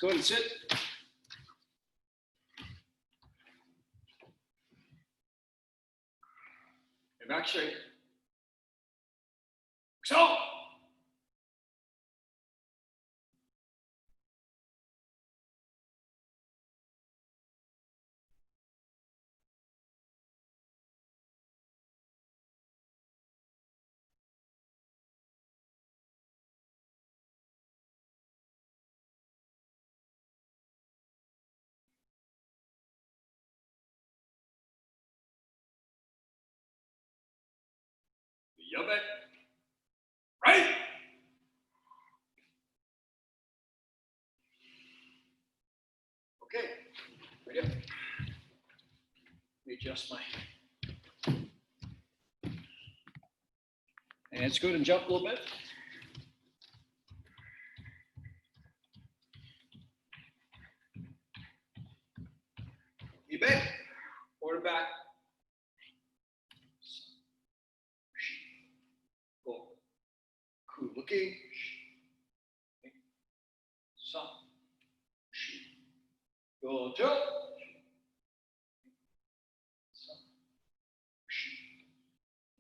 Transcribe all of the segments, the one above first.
Let's go ahead and sit. And back straight. So. Yum it. Right. Okay. Ready up. Let me adjust my. And it's good and jump a little bit. You bet. Forward back. Go. Cool looking. Sun. Go tilt.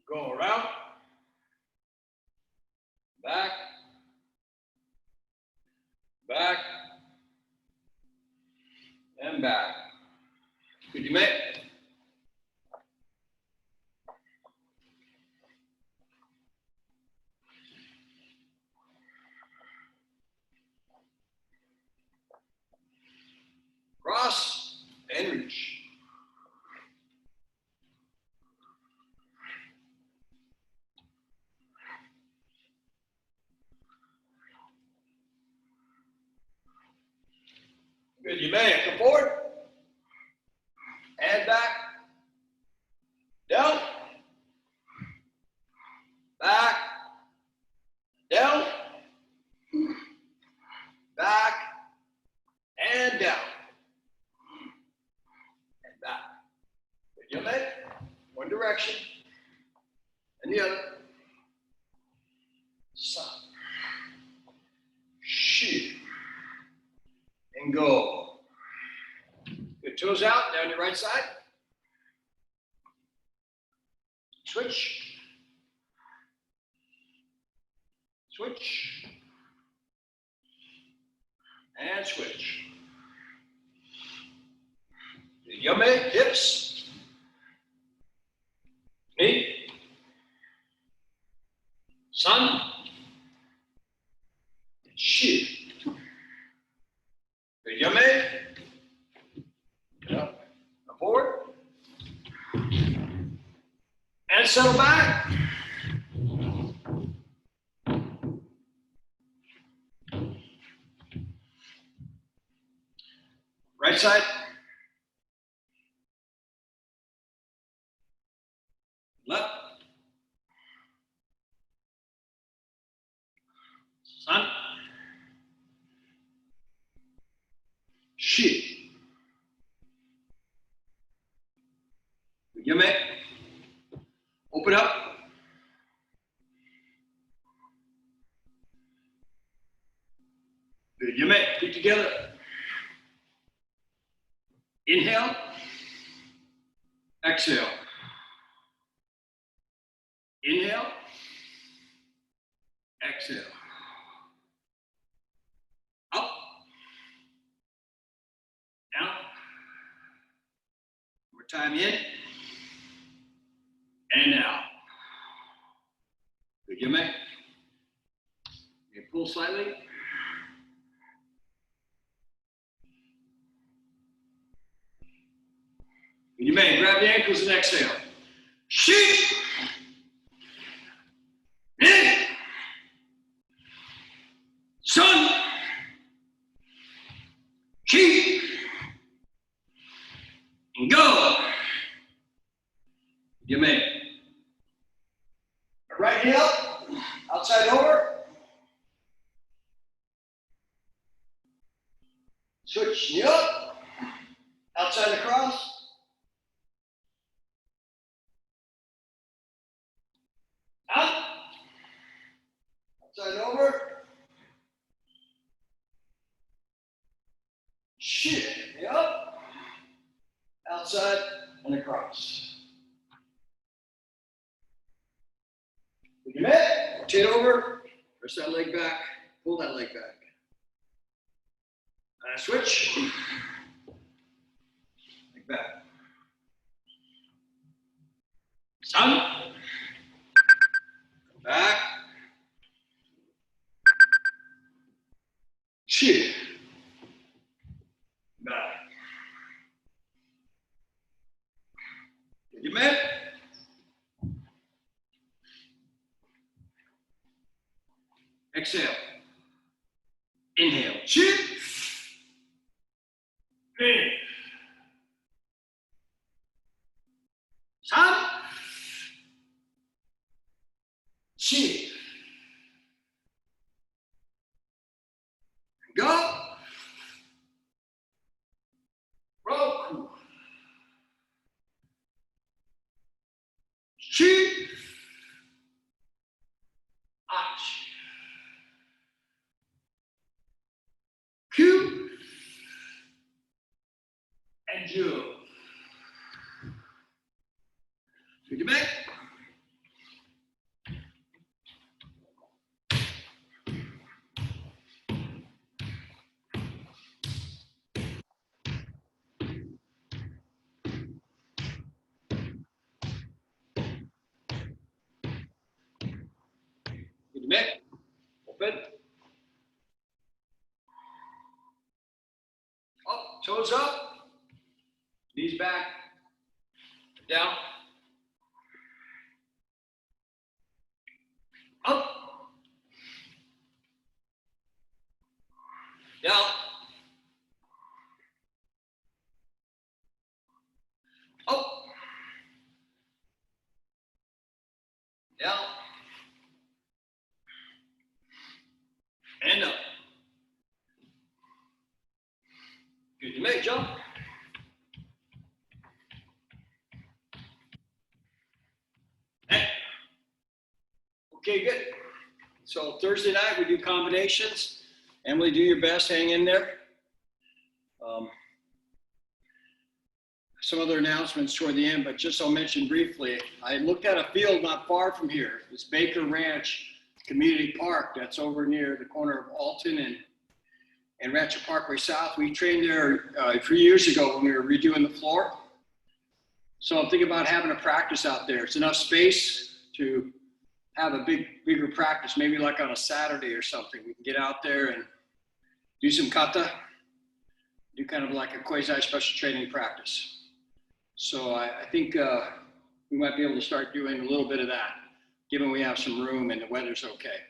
Go around. Back. Back. And back. Good, you mate. Cross and reach. Good, you may. Come forward. And back. Down. Back. Down. Back. And down. And back. Good, you may. One direction. And the other. Sun. Shoot. And go. Good, toes out, down your right side. Switch. Switch. And switch. Yummy, hips. Knee. Sun. Shoot. Good, yummy. Get up. Come forward. And settle back. Right side. Left. Sun. Shoot. Good, yummy. Open up. Good, you may. Feet together. Inhale. Exhale. Inhale. Exhale. Up. Down. More time in. And out. Good, you may. You pull slightly. You may grab the ankles and exhale. Shoot. In. Sun. Keep. And go. You may. Right heel, outside over. Switch knee up, outside across. Out. Outside over. Shit. Up. Outside and across. We commit. Rotate over. Press that leg back. Pull that leg back. Switch. Leg back. Sun. Back. Shit. Back. You met? Exhale. Inhale. Shit. In. Sun. Shit. Go. Roku. Chi. Ach. Q. And Ju. Take it back. Take it back. Open. Up, toes up. Knees back. Down. Up. Down. Up. Down. And up. Good to make, jump. Okay, good. So Thursday night we do combinations. Emily, do your best, hang in there. Some other announcements toward the end, but just I'll mention briefly, I looked at a field not far from here. It's Baker Ranch Community Park. That's over near the corner of Alton and Rancho Parkway South. We trained there 3 years ago when we were redoing the floor. So I'm thinking about having a practice out there. It's enough space to have a bigger practice, maybe like on a Saturday or something. We can get out there and do some kata, do kind of like a quasi-special training practice. So I think we might be able to start doing a little bit of that, given we have some room and the weather's okay.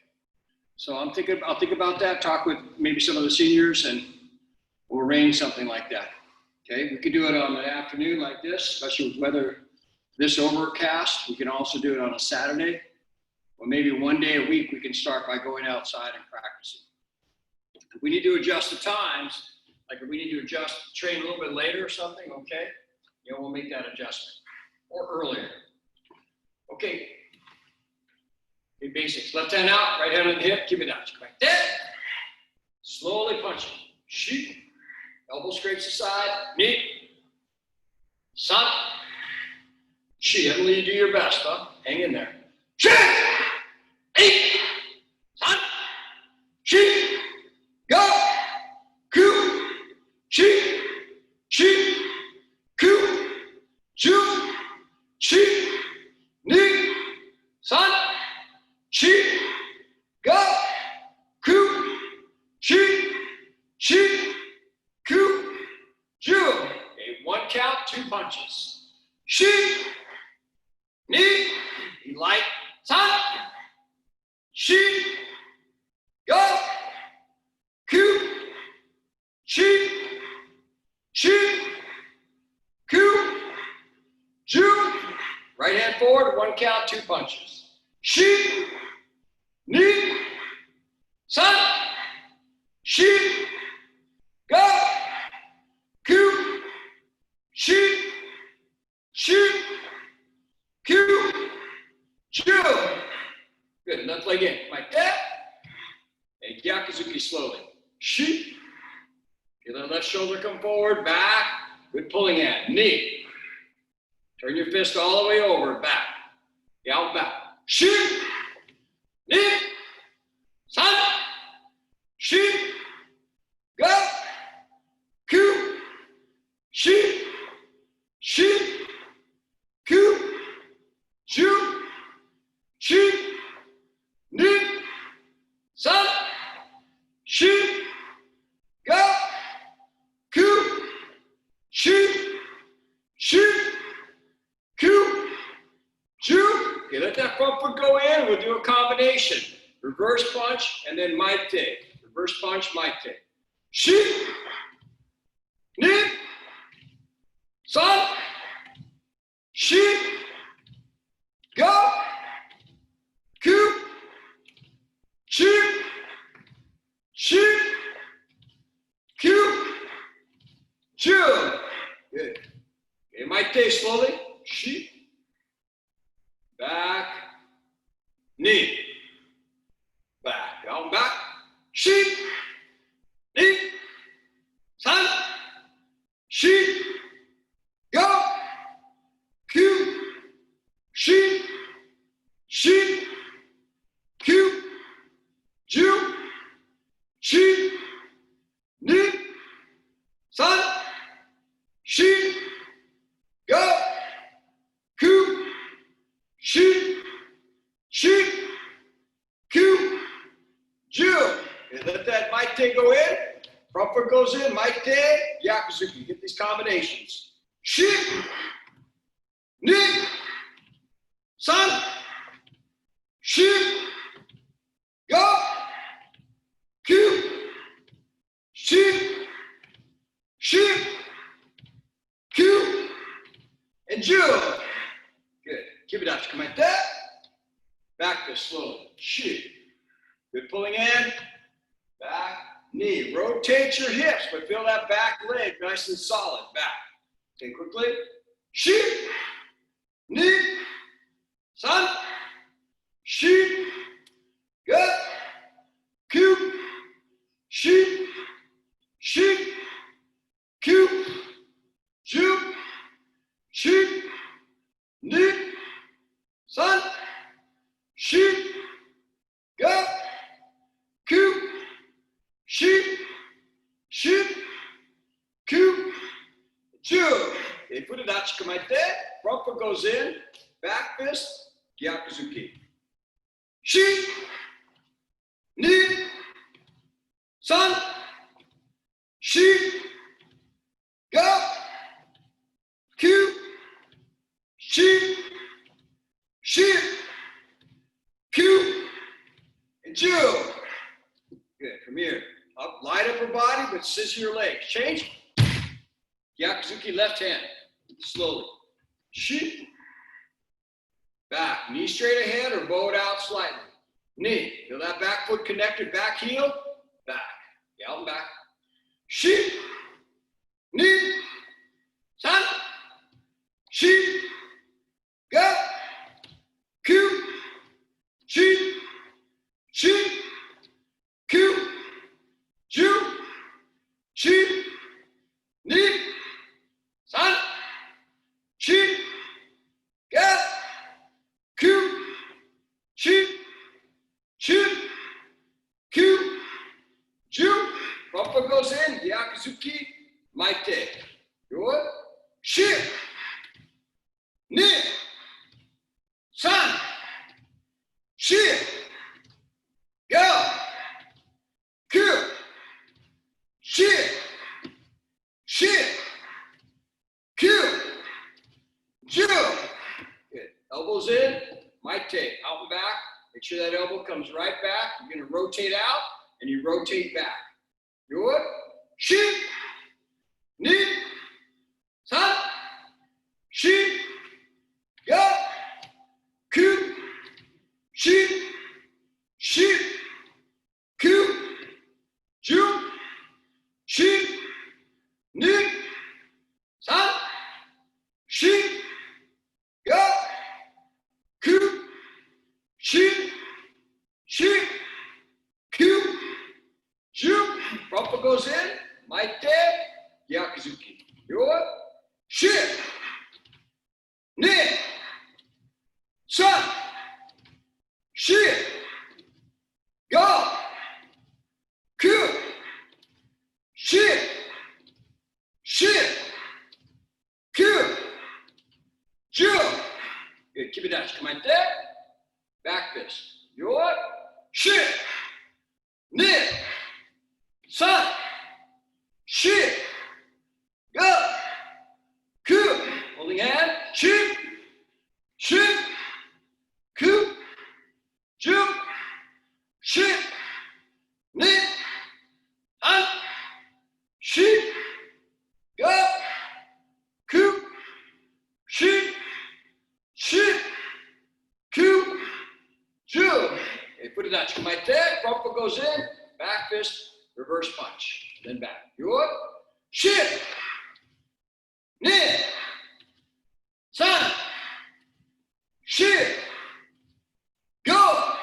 So I'll think about that, talk with maybe some of the seniors, and we'll arrange something like that. Okay, we could do it on an afternoon like this, especially with weather this overcast. We can also do it on a Saturday, or maybe one day a week we can start by going outside and practicing. If we need to adjust the times, like if we need to train a little bit later or something, okay, you know, we'll make that adjustment, or earlier. Okay. Okay, basics. Left hand out, right hand on the hip, keep it out. Come back there. Slowly punching. Shoot. Elbow scrapes the side. Knee. Sun. Shoot. Emily, you do your best, huh? Hang in there. Shoot. 8. Sun. Shoot. Go. Coup. Shoot. Shoot. Coup. Shoot. Shoot. Knee. Sun. Shoot, go, coup, shoot, shoot, coup, shoot. Okay, 1 count, 2 punches. Shoot, knee, light, sun, shoot, go, coup, shoot, shoot, coup, shoot. Right hand forward, 1 count, 2 punches. Shoot, knee, sun, shoot, go, coup, shoot, shoot, coup, shoot. Good, left leg in, like that. And Gyakuzuki slowly. Shoot. Feel that left shoulder come forward, back. Good pulling hand. Knee. Turn your fist all the way over, back. Out, back. Shoot. Knee. Sun. Shoot. Go. Coup. Shoot. Shoot. Coup. Shoot. Shoot. Knee. Sun. Shoot. Go. Coup. Shoot. Shoot. Coup. Shoot. Okay, let that front foot go in. We'll do a combination. Reverse punch and then maite. Reverse punch, maite. Shoot. Knee. Sun. Shoot. Go. Coup. Shoot. Shoot. Coup. Shoot. Good. Okay, maite slowly. Shoot. Back. Knee. Back. Out, back. Shoot. Knee. Sun. Shoot. Go. Coup. Shoot. Shoot. Coup. Shoot. Shoot. Knee. Sun. Shoot. Go. Coup. Shoot. Shoot. Coup. Shoot. And let that maite go in. Front foot goes in. Maite. Yakuzuki. Get these combinations. Shoot. Knee. Sun. Shoot. Go. Coup. Shoot. Shoot. Coup. And Jew. Good. Keep it up. Come like that. Back to slowly. Shoot. Good pulling in. Back. Knee. Rotate your hips, but feel that back leg nice and solid. Back. Okay, quickly. Shoot. Knee. Sun. Shoot. Good. Coup. Shoot. Shoot. Coup. Shoot. Shoot. Knee. Sun. Shoot. Go. Coup. Shoot. Shoot. Coup. Shoot. Okay, put it out. You come like that. Front foot goes in. Back fist. Gyakuzuki. Shoot. Knee. Sun. Shoot. Go. Coup. Shoot. Shoot. Coup. And Jew. Good. From here. Up, light upper body, but scissor your legs. Change. Gyakuzuki left hand. Slowly. Shoot. Back. Knee straight ahead or bow it out slightly. Knee. Feel that back foot connected. Back heel. Back. Out and back. Shoot. Knee. Sun. Shoot. Go. Coup. Shoot. Shoot. Coup. Shoot. Shoot. Knee. Sun. Shoot. Go. Coup. Shoot. Shoot. Coup. Shoot. Front foot goes in. Gyakuzuki. Maite. Good. Shoot. Knee. Sun. Shoot. Go. Coup. Shoot. Shoot. Coup. Shoot. Good. Elbows in. Maite. Out and back. Make sure that elbow comes right back. You're going to rotate out and you rotate back. Good. Shoot. Knee. Sun. Shoot. Go. Coup. Shoot. Shoot. Coup. Shoot. Shoot. Knee. Sun. Shoot. Go. Coup. Shoot. Shoot. Coup. Shoot. Front foot goes in. Kibidachi, come on, there. Back fist. Your, shit, knit, sun, shit, go, coup, holding hand, shoot, shoot, coup, jump, shit, knit, hunt, shoot, go, coup, shoot, shoot, coup, jump. Okay, put it out. Come right there. Front foot goes in. Back fist. Reverse punch. Then back. Good. Shift. Knit. Sun. Shift. Go.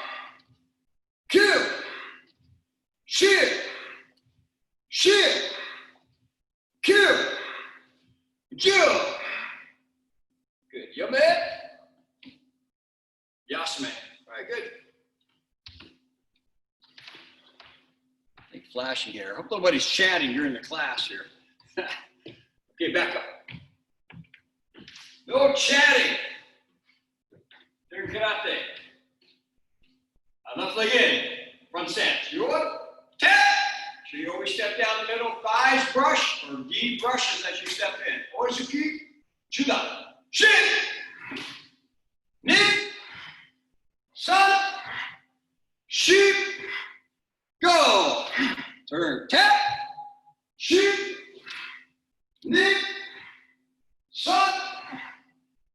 Kill. Shift. Shift. Kill. Jump. Good. Yame. Yasame. All right, good. Flashing here. I hope nobody's chatting during the class here. Okay, back up. No chatting during karate. Left leg in, front stance. You up, tap. So you always step down the middle, thighs brush, or gi brushes as you step in. Oizuki, chuda, shin, knit, sun, sheep, go. Turn, tap, shoot, knit, sun,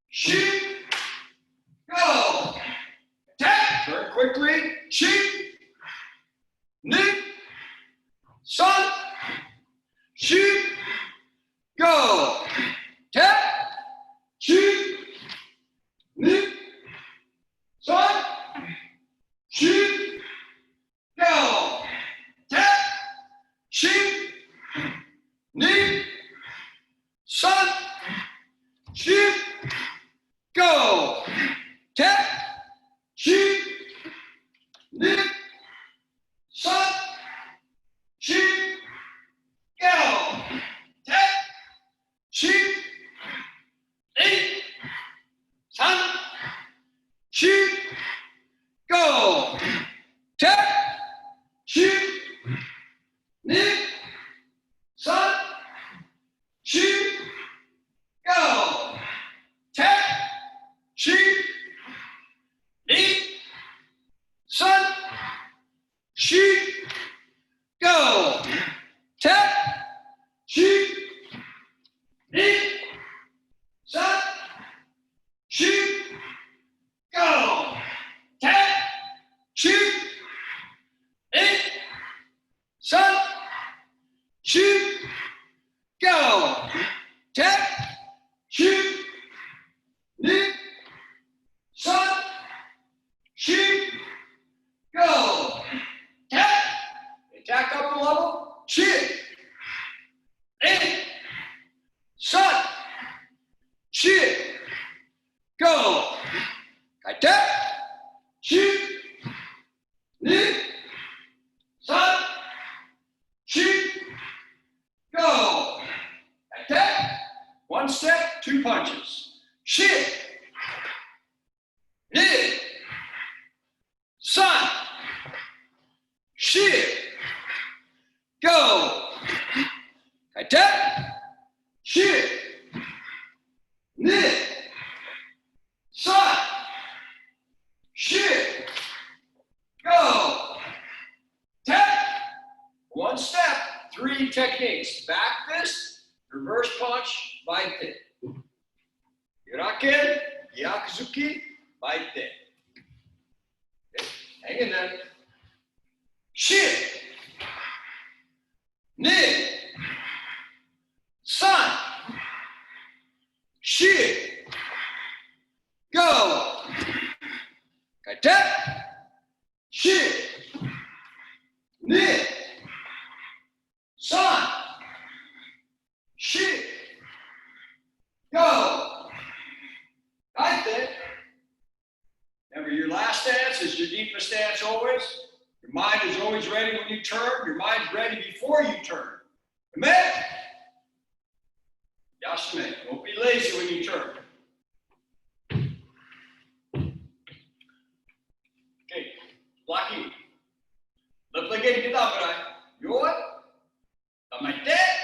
shoot, go. Tap, turn quickly, shoot, knit, sun, shoot, go. Tap, shoot, knit, sun, shoot, go. Tap, shoot, knee, sun, shoot, go. Tap, shoot, knee, sun, shoot, go. Tap, shoot, knee, sun, shoot, go. Tap, shoot, knit, sun, shoot, go. Tap, shoot, knit, sun, shoot, go. Tap, shoot, knit, sun, shoot, go. Tap, shoot, knit, sun, shoot, go. Tap, shoot, knit, sun, shoot, go. Tap, attack up a level, shoot, knit, sun, shoot, go. Tap, shoot, knit, sun, shoot, go. Attack. One step, two punches. Shift. Knit. Sun. Shift. Go. Attack. Shift. Knit. Sun. Shift. Go. Tap. One step, three techniques. Back fist, reverse punch, baite. Yuraken, Yakuzuki, baite. Okay. Hang in there. Shift. Knit. Sun. Shift. Go. Tap. Shift. Knit. Sun. Shift. Go. Right there. Remember, your last stance is your deepest stance always. Your mind is always ready when you turn. Your mind's ready before you turn. Amen? Yasame. Don't be lazy when you turn. Blocky. Lift like it, get up, right? Your. Come like that.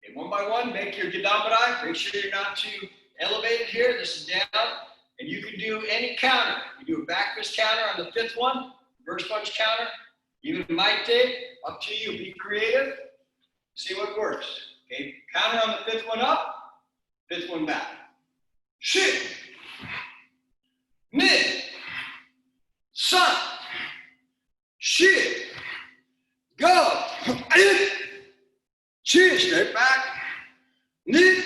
Okay, one by one, make your gedambarai. Make sure you're not too elevated here. This is down. And you can do any counter. You do a back fist counter on the 5th one, reverse punch counter, even a maite, up to you. Be creative. See what works. Okay, counter on the 5th one up, 5th one back. Shit. Mid. Sun. Shit. Go. Shit. Straight back. Mid.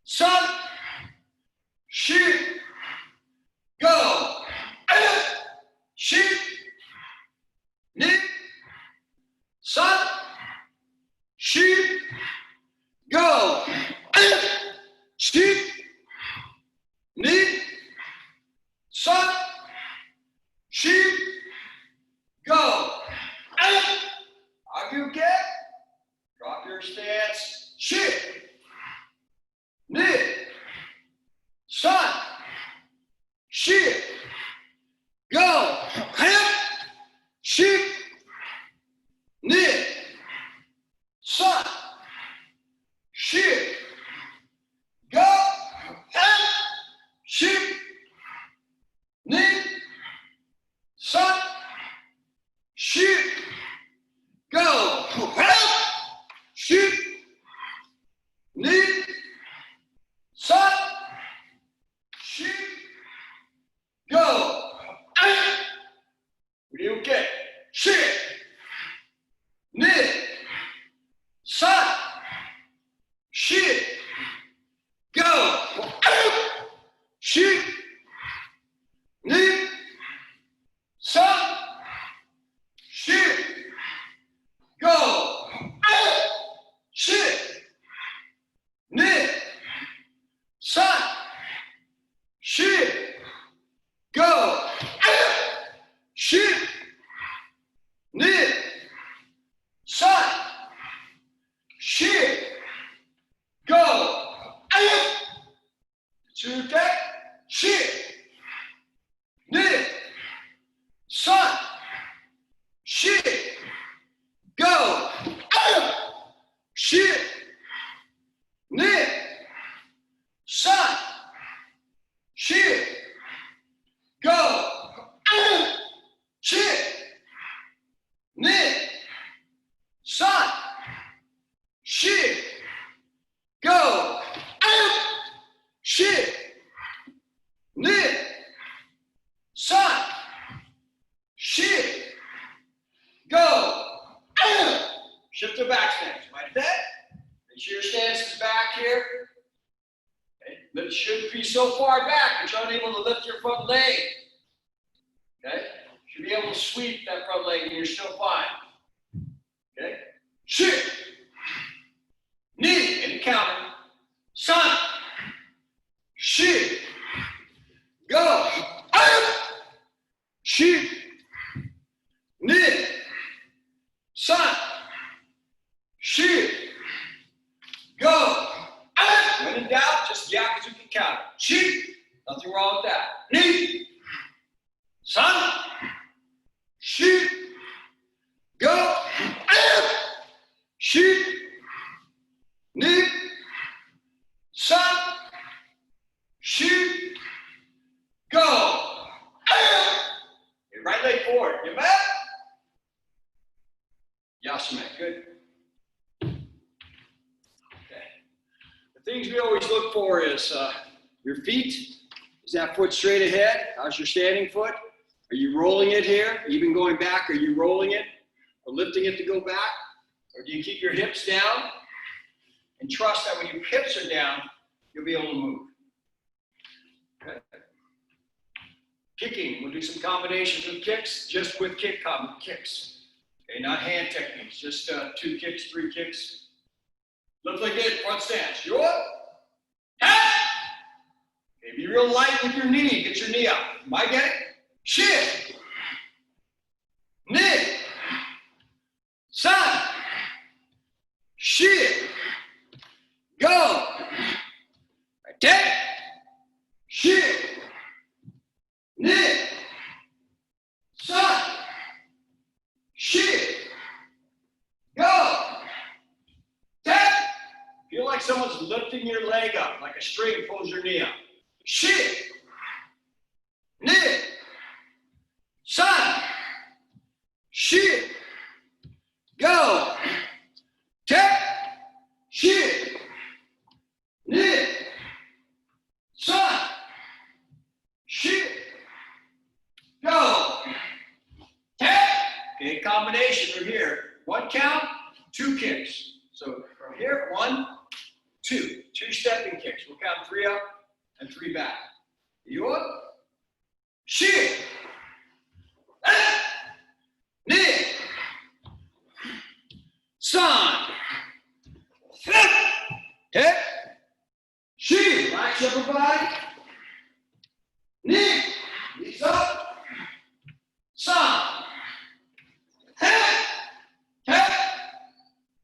Sun. Shit. Go. Shit. Mid. Sun. Shit. Go. Shit. Mid. Sun. Shit. Go. Are you okay? Drop your stance. Shit. Mid. Sun. Shit. Go. Shit. Mid. Sun. Shit. Go. Shit. Mid. Sun. Shit. Go. Shit. Mid. Sun. Shit. Go. What do you get? Shit. Mid. Sun. Shit. Go. Shit. Mid. Sun. Shit. Go. Shit. Mid. Sun. Shit. Go. Shit. Mid. Sun. Shit. Go. Two deck. Shit. Mid. Sun. Shit. Go. Shit. Mid. Sun. Shit. Go. Shit. Mid. Sun. Shit. Go. Shit. Mid. Sun. Shit. Go. Shift to back stance. Like that. Make sure your stance is back here. Okay. But it shouldn't be so far back that you're unable to lift your front leg. Okay. You should be able to sweep that front leg and you're still fine. Okay. Shit. Knee. And counter. Sun. Shit. Go. Shit. Knee. Sun. Shit. Go. When in doubt, just yak as you can count. Shit. Nothing wrong with that. Knee. Sun. Shit. Go. Shit. Knee. Sun. Shit. Go. Your right leg forward. You back? Yasame. Good. Okay. The things we always look for is your feet. Is that foot straight ahead? How's your standing foot? Are you rolling it here? Even going back, are you rolling it or lifting it to go back? Or do you keep your hips down and trust that when your hips are down, you'll be able to move? Okay. Kicking, we'll do some combinations with kicks, just with kicks. Okay, not hand techniques, just 2 kicks, 3 kicks. Look like this, front stance. You up? Ha! Okay, be real light with your knee. Get your knee up. Am I getting it? Shit. Knee. Sun. Shit. Go. Right there. Shit. Knee. like someone's lifting your leg up, like a string pulls your knee up. Shi, ni, san, shi, go, te, shi, ni, san, shi, go, te. Okay, combination from here. 1 count, 2 kicks. So from here, 1, 2. 2 stepping kicks. We'll count 3 up and 3 back. You up? Shi, ni, san, te, shi. Relax your upper body. Ni, knees up. San, te.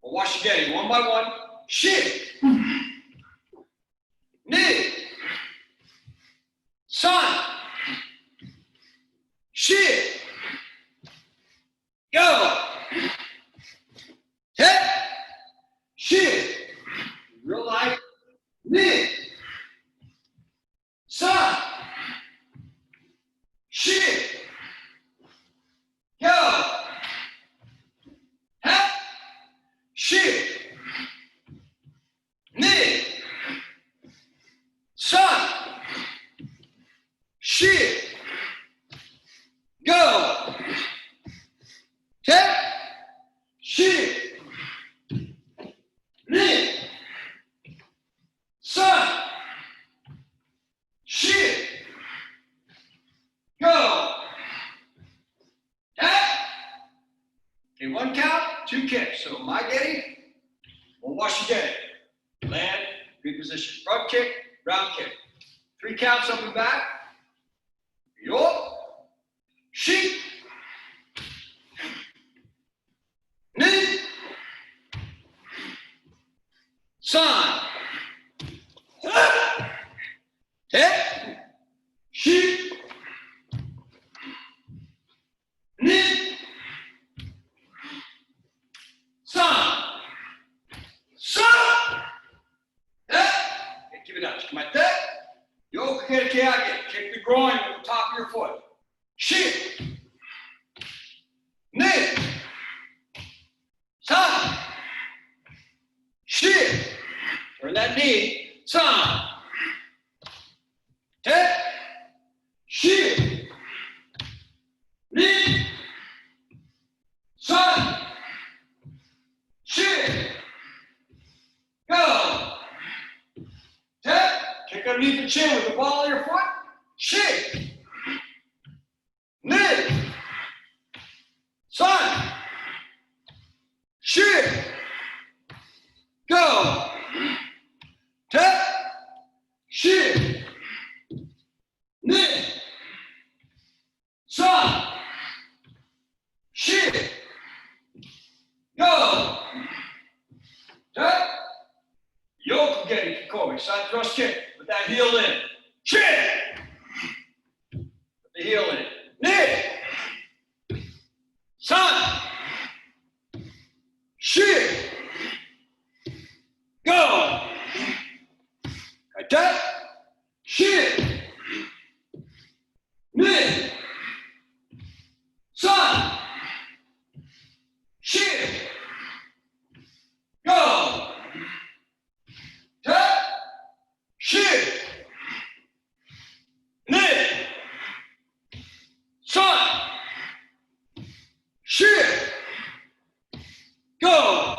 We'll wash again, 1 by 1. Shi, ni, san, shi, go, te, shi. Real life. Ni, san, shi, go, te, shi, ni, san, shi, go, te, shi, ni, san, shi, go, te. Okay, 1 count, 2 kicks. So my getting, we'll wash again. Land, reposition. Front kick, round kick. 3 counts up and back. Yo, shi, ni, san, te, shi, ni, san, te. Keep it up. Come on, te. Yo, kick the groin with the top of your foot. Shi, ni, san, shi. Turn that knee. San, te, shi, ni, san, shi, go, te. Kick underneath the chin with the ball of your foot. Shi, ni, san, shi, go, te, shi, ni, san, shi, go, te. Yoke getting Kikomi, side thrust kick with that heel in. Shi, put the heel in. Ni, san, shi, go, te, shi, ni, san, shi, go, te, shi, ni, san, shi, go,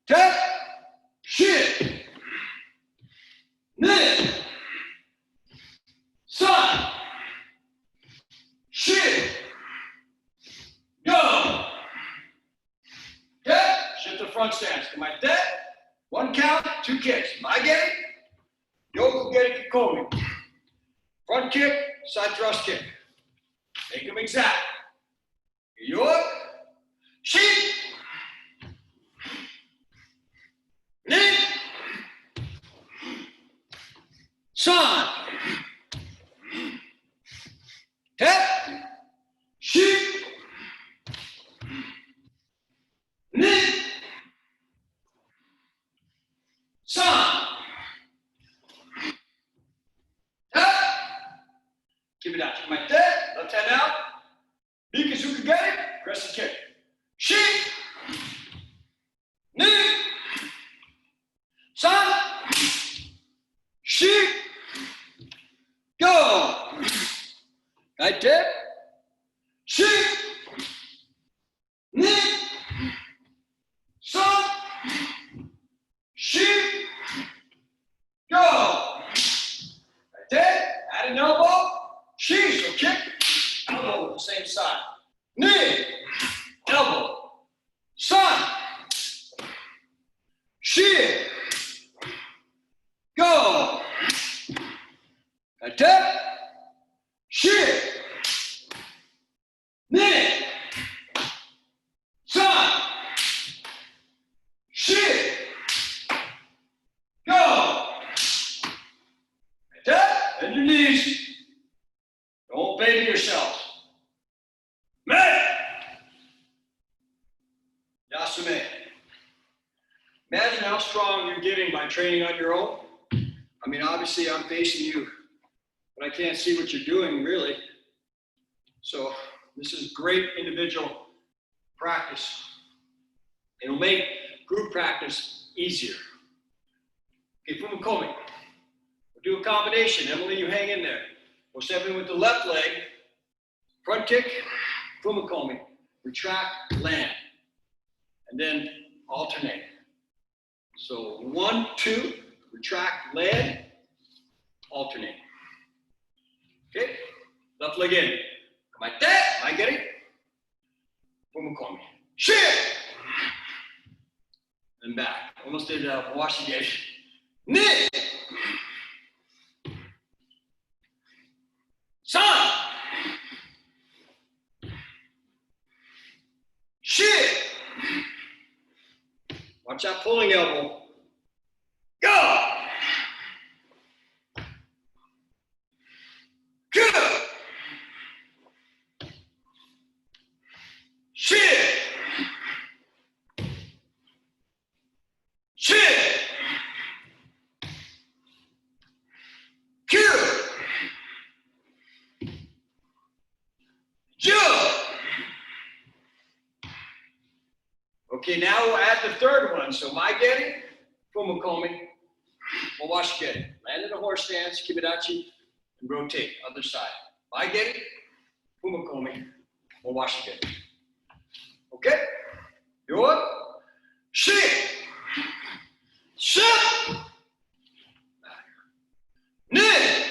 te, shi, ni, san, shi, go, te. Shift to front stance. Come on, te. 1 count, 2 kicks. My getting, Yoko getting Kikomi. Front kick, side thrust kick. Make them exact. York, shi, ni, san, te, shi, ni, Yasume. Imagine how strong you're getting by training on your own. I mean, obviously I'm facing you, but I can't see what you're doing really. So this is great individual practice. It'll make group practice easier. Okay, Fumakomi. We'll do a combination. Emily, you hang in there. We'll step in with the left leg, front kick, Fumakomi, retract, land, and then alternate. So 1, 2, retract, land, alternate. Okay, left leg in. Come like that, am I getting? Fumakomi. Shit! And back. Almost did Washington. Knit! Son! Shit! Watch that pulling elbow. Go! Good! Shit! Shit! Good! Jump! Okay, now we'll add the third one. So my getting, Fumakomi, Mawashigeri. Land in a horse stance, Kibidachi, and rotate, other side. My getting, Fumakomi, Mawashigeri. Okay? You up? Shit! Shit! Knit!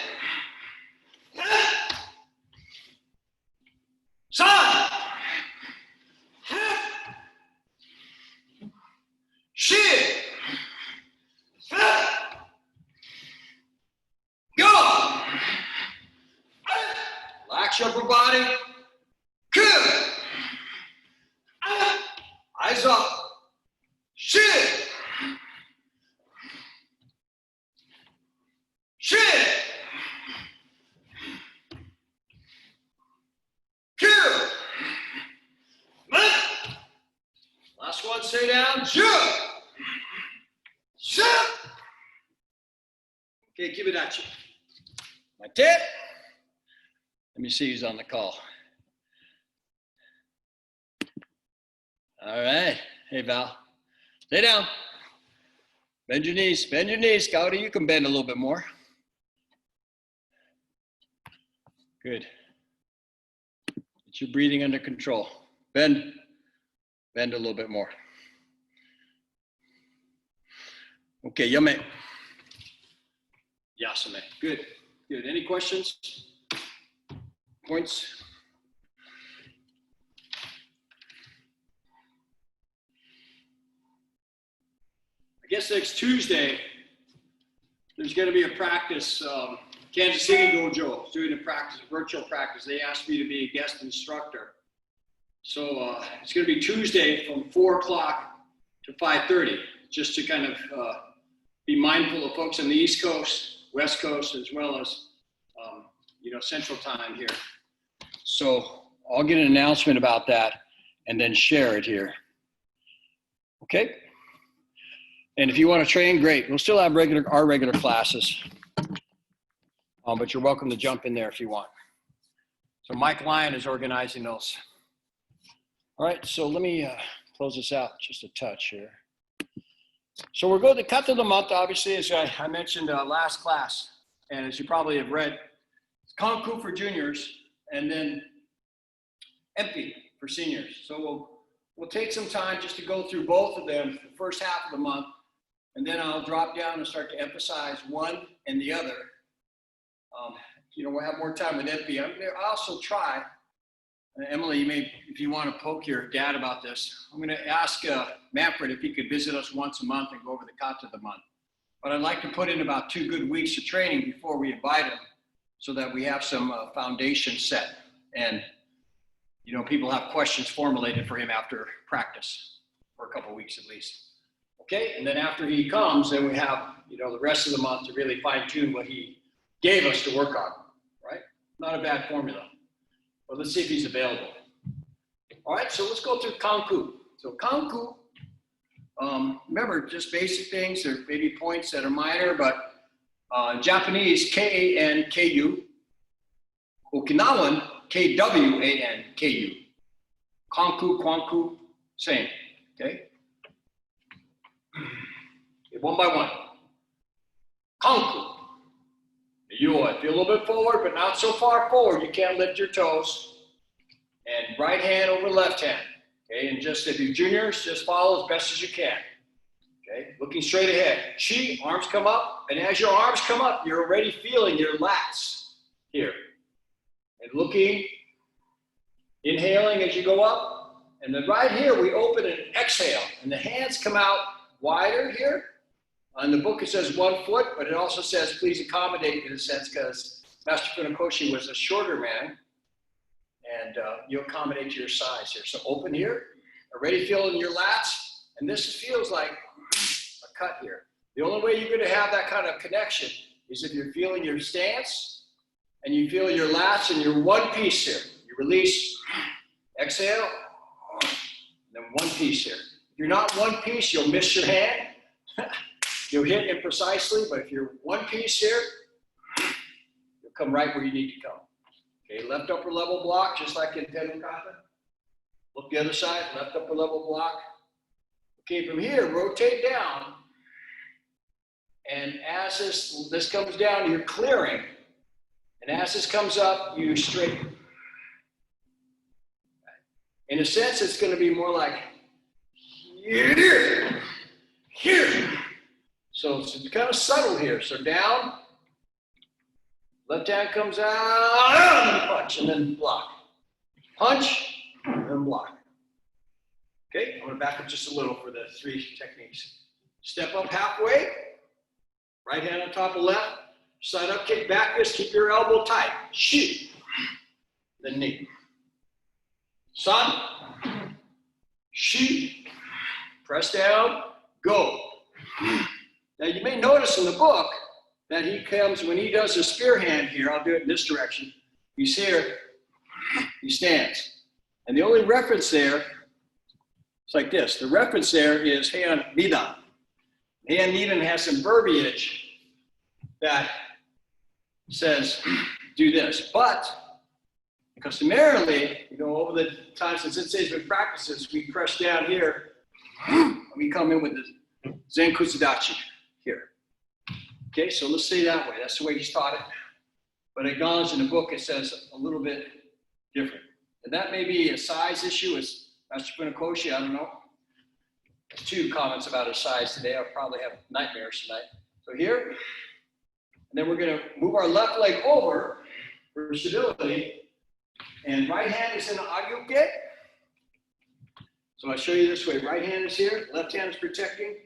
Son! Shit! Go! Relax your upper body. Good! Eyes up. Shit! Shit! Good! Last one, stay down. Jump! Jump! Okay, keep it at you. Like that. Let me see who's on the call. All right. Hey, Val. Stay down. Bend your knees. Bend your knees. Scotty, you can bend a little bit more. Good. Get your breathing under control. Bend. Bend a little bit more. Okay, Yame. Yasame. Good. Good. Any questions? Points? I guess next Tuesday, there's going to be a practice. Kansas City Dojo is doing a practice, virtual practice. They asked me to be a guest instructor. So it's going to be Tuesday from 4 o'clock to 5:30, just to kind of be mindful of folks on the East Coast, West Coast, as well as, Central Time here. So I'll get an announcement about that and then share it here. Okay? And if you want to train, great. We'll still have our regular classes, but you're welcome to jump in there if you want. So Mike Lyon is organizing those. All right, so let me close this out just a touch here. So we're going to cut to the month, obviously, as I mentioned last class, and as you probably have read, it's Kanku for juniors, and then Empi for seniors. So we'll take some time just to go through both of them the first half of the month, and then I'll drop down and start to emphasize one and the other. We'll have more time with Empi. I'm going to also try, Emily, you may, if you want to poke your dad about this, I'm going to ask Manfred if he could visit us once a month and go over the kata of the month. But I'd like to put in about 2 good weeks of training before we invite him so that we have some foundation set. And, people have questions formulated for him after practice for a couple of weeks at least. Okay, and then after he comes, then we have, the rest of the month to really fine tune what he gave us to work on, right? Not a bad formula. But let's see if he's available. All right, so let's go through Kanku. So Kanku Remember, just basic things, or maybe points that are minor, but Japanese, K-A-N-K-U. Okinawan, K-W-A-N-K-U. Konku, Kwanku, same, okay? One by one. Konku. You feel a little bit forward, but not so far forward you can't lift your toes. And right hand over left hand. Okay, and just if you're juniors, just follow as best as you can. Okay, looking straight ahead. Chi, arms come up, and as your arms come up, you're already feeling your lats here. And looking, inhaling as you go up, and then right here we open and exhale, and the hands come out wider here. On the book it says 1 foot, but it also says please accommodate in a sense because Master Funakoshi was a shorter man, and you accommodate to your size here. So open here, already feeling your lats, and this feels like a cut here. The only way you're going to have that kind of connection is if you're feeling your stance and you feel your lats and you're one piece here. You release, exhale, and then one piece here. If you're not one piece, you'll miss your hand. You'll hit imprecisely, but if you're one piece here, you'll come right where you need to come. Okay, left upper level block, just like in Tenukata. Look the other side, left upper level block. Okay, from here, rotate down. And as this comes down, you're clearing. And as this comes up, you straighten. In a sense, it's going to be more like here, here. So it's kind of subtle here. So down, left hand comes out, and punch, and then block. Punch, and then block. Okay, I'm going to back up just a little for the 3 techniques. Step up halfway, right hand on top of left, side up kick, back fist, keep your elbow tight. Shoot, then knee. Sun, shoot, press down, go. Now you may notice in the book that he comes, when he does a spear hand here, I'll do it in this direction, he's here, he stands. And the only reference there, it's like this, the reference there is Heian Nidan. Heian Nidan has some verbiage that says, do this. But customarily, over the time since Sensei's been practices, we press down here, and we come in with the Zen Kusudachi here. Okay, so let's say that way. That's the way he's taught it. But acknowledge in the book, it says a little bit different. And that may be a size issue as Master Funakoshi, I don't know. 2 comments about his size today. I'll probably have nightmares tonight. So here, and then we're going to move our left leg over for stability. And right hand is in the agyuke. So I'll show you this way. Right hand is here, left hand is protecting.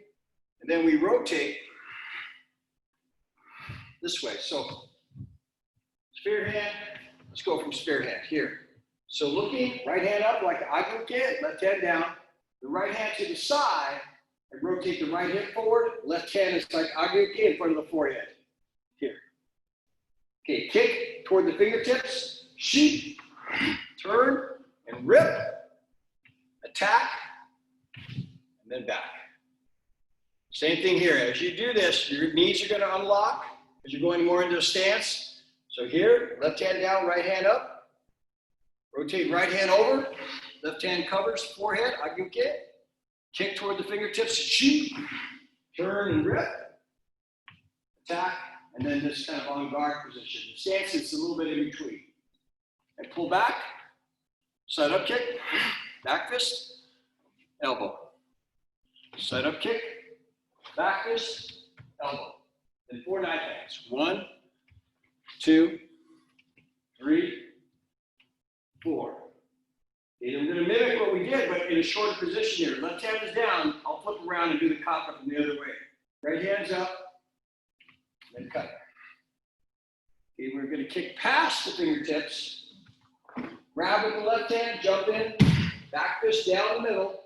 And then we rotate this way. So spear hand, let's go from spear hand here. So looking, right hand up like agyuke, left hand down. The right hand to the side, and rotate the right hip forward. Left hand is like agyuke in front of the forehead. Here. Okay, kick toward the fingertips. Sheep. Turn and rip. Attack. And then back. Same thing here. As you do this, your knees are going to unlock as you're going more into a stance. So here, left hand down, right hand up. Rotate right hand over. Left hand covers forehead, agyuke. Kick toward the fingertips, shoot. Turn and rip. Attack. And then this kind of on guard position. The stance is a little bit in between. And pull back. Side up kick. Back fist. Elbow. Side up kick. Back fist. Elbow. Then 4 knife hands. 1, 2, 3, 4. Okay, I'm going to mimic what we did, but in a shorter position here. Left hand is down. I'll flip around and do the kata from the other way. Right hand's up. Then cut. Okay, we're going to kick past the fingertips. Grab with the left hand, jump in. Back fist down the middle.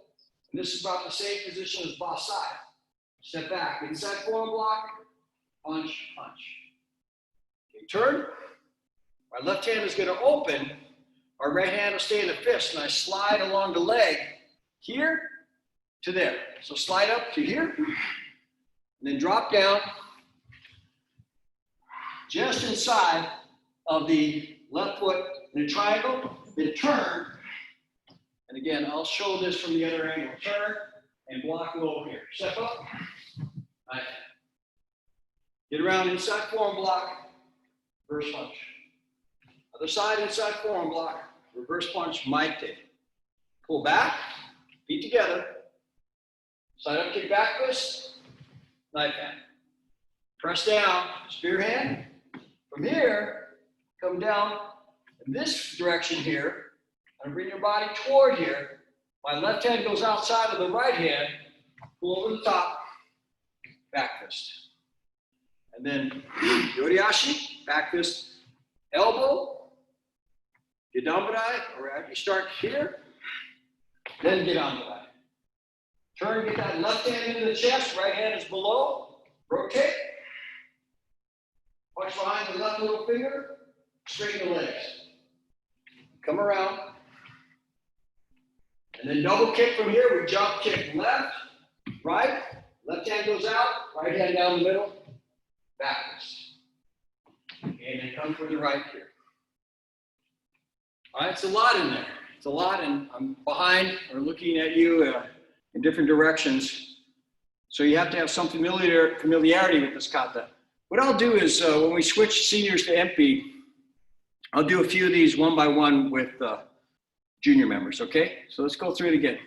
And this is about the same position as Basai. Step back. Inside forearm block. Punch, punch. Okay, turn. My left hand is going to open. Our right hand will stay in the fist, and I slide along the leg here, to there. So slide up to here, and then drop down just inside of the left foot in a triangle, then turn. And again, I'll show this from the other angle. Turn and block low here. Step up. Right. Get around inside forearm block, reverse punch. Other side inside forearm block, reverse punch, mic take. Pull back, feet together. Side up kick back fist, knife hand. Press down, spear hand. From here, come down in this direction here, and bring your body toward here. My left hand goes outside of the right hand, pull over the top, back fist. And then Yoriashi, back fist, elbow, Gedambarai, or you start here, then get on the right. Turn, get that left hand into the chest, right hand is below, rotate. Punch behind the left little finger, straighten the legs. Come around. And then double kick from here, we jump kick left, right, left hand goes out, right hand down the middle, backwards. And then come for the right here. All right, it's a lot in there. It's a lot, and I'm behind or looking at you in different directions. So you have to have some familiarity with this kata. What I'll do is when we switch seniors to MP, I'll do a few of these one by one with junior members, okay? So let's go through it again.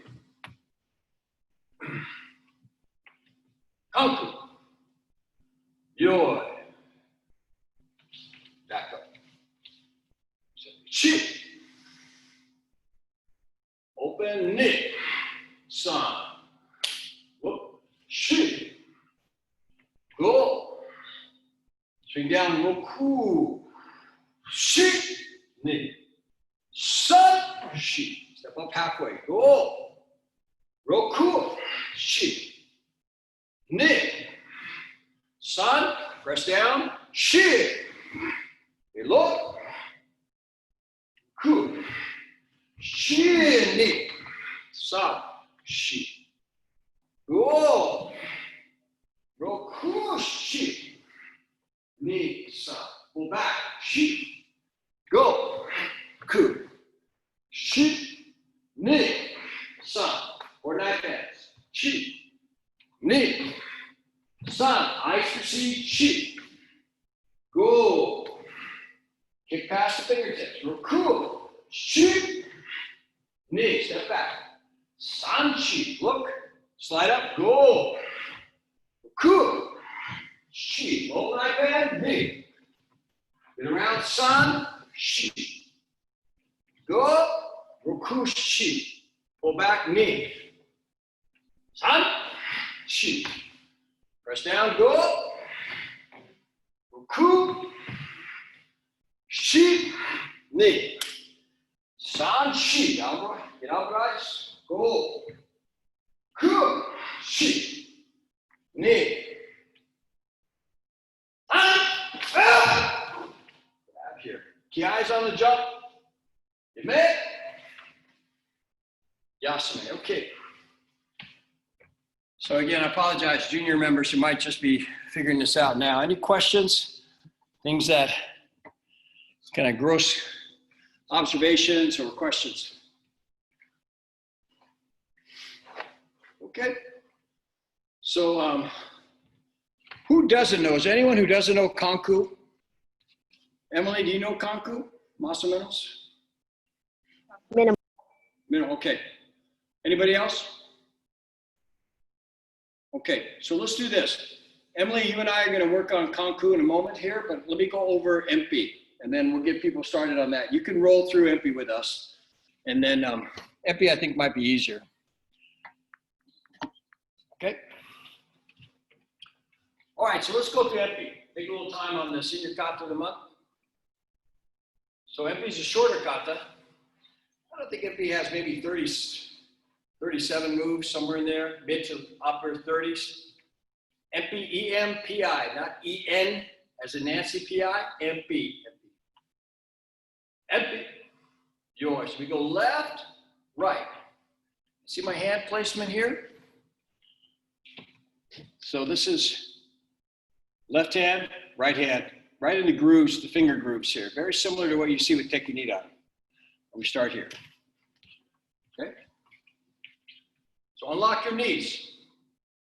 Kanku. Yoi. Back up. Chi. Open knee. San. Whoop. Chi. Go. Swing down, roku. Shi. Knee. Sun. Shi. Step up halfway. Go. Roku. Shi. Knee. Sun. Press down. Shi. Below. Ku. Shi. Knee. Sun. Shi. Go. Roku. Shi. Knee. Sun. Pull back. Shi. Go. Ku. Shi. Knee. Sun. Or knife hands. Shi. Knee. Sun. Ice receive. Shi. Go. Kick past the fingertips. Roku. Shi. Knee. Step back. San. Shi. Look. Slide up. Go. Roku. Shi. Low knife hand. Knee. Get around. San. Shi. Go. Roku. Shi. Pull back. Knee. San. Shi. Press down. Go. Roku. Shi. Knee. San. Shi. Down right. Get out right. Go. Ku. Shi. Knee. Grab here. Key eyes on the jump. Yame. Yasame. Okay. So again, I apologize, junior members who might just be figuring this out now. Any questions? Things that kind of gross observations or questions? Okay. So who doesn't know? Is there anyone who doesn't know Kanku? Emily, do you know Kanku? Masamenos? Minimum. Minimum, okay. Anybody else? Okay, so let's do this. Emily, you and I are going to work on Kanku in a moment here, but let me go over MP, and then we'll get people started on that. You can roll through MP with us, and then MP I think might be easier. Okay. All right, so let's go through MP. Take a little time on the senior kata of the month. So MP is a shorter kata. I don't think MP has maybe 37 moves, somewhere in there, mid to upper 30s. MP, EM, PI, not EN as in Nancy PI, MP. MP, yours. We go left, right. See my hand placement here? So this is left hand, right in the grooves, the finger grooves here. Very similar to what you see with Tekinida. We start here. Okay? So unlock your knees,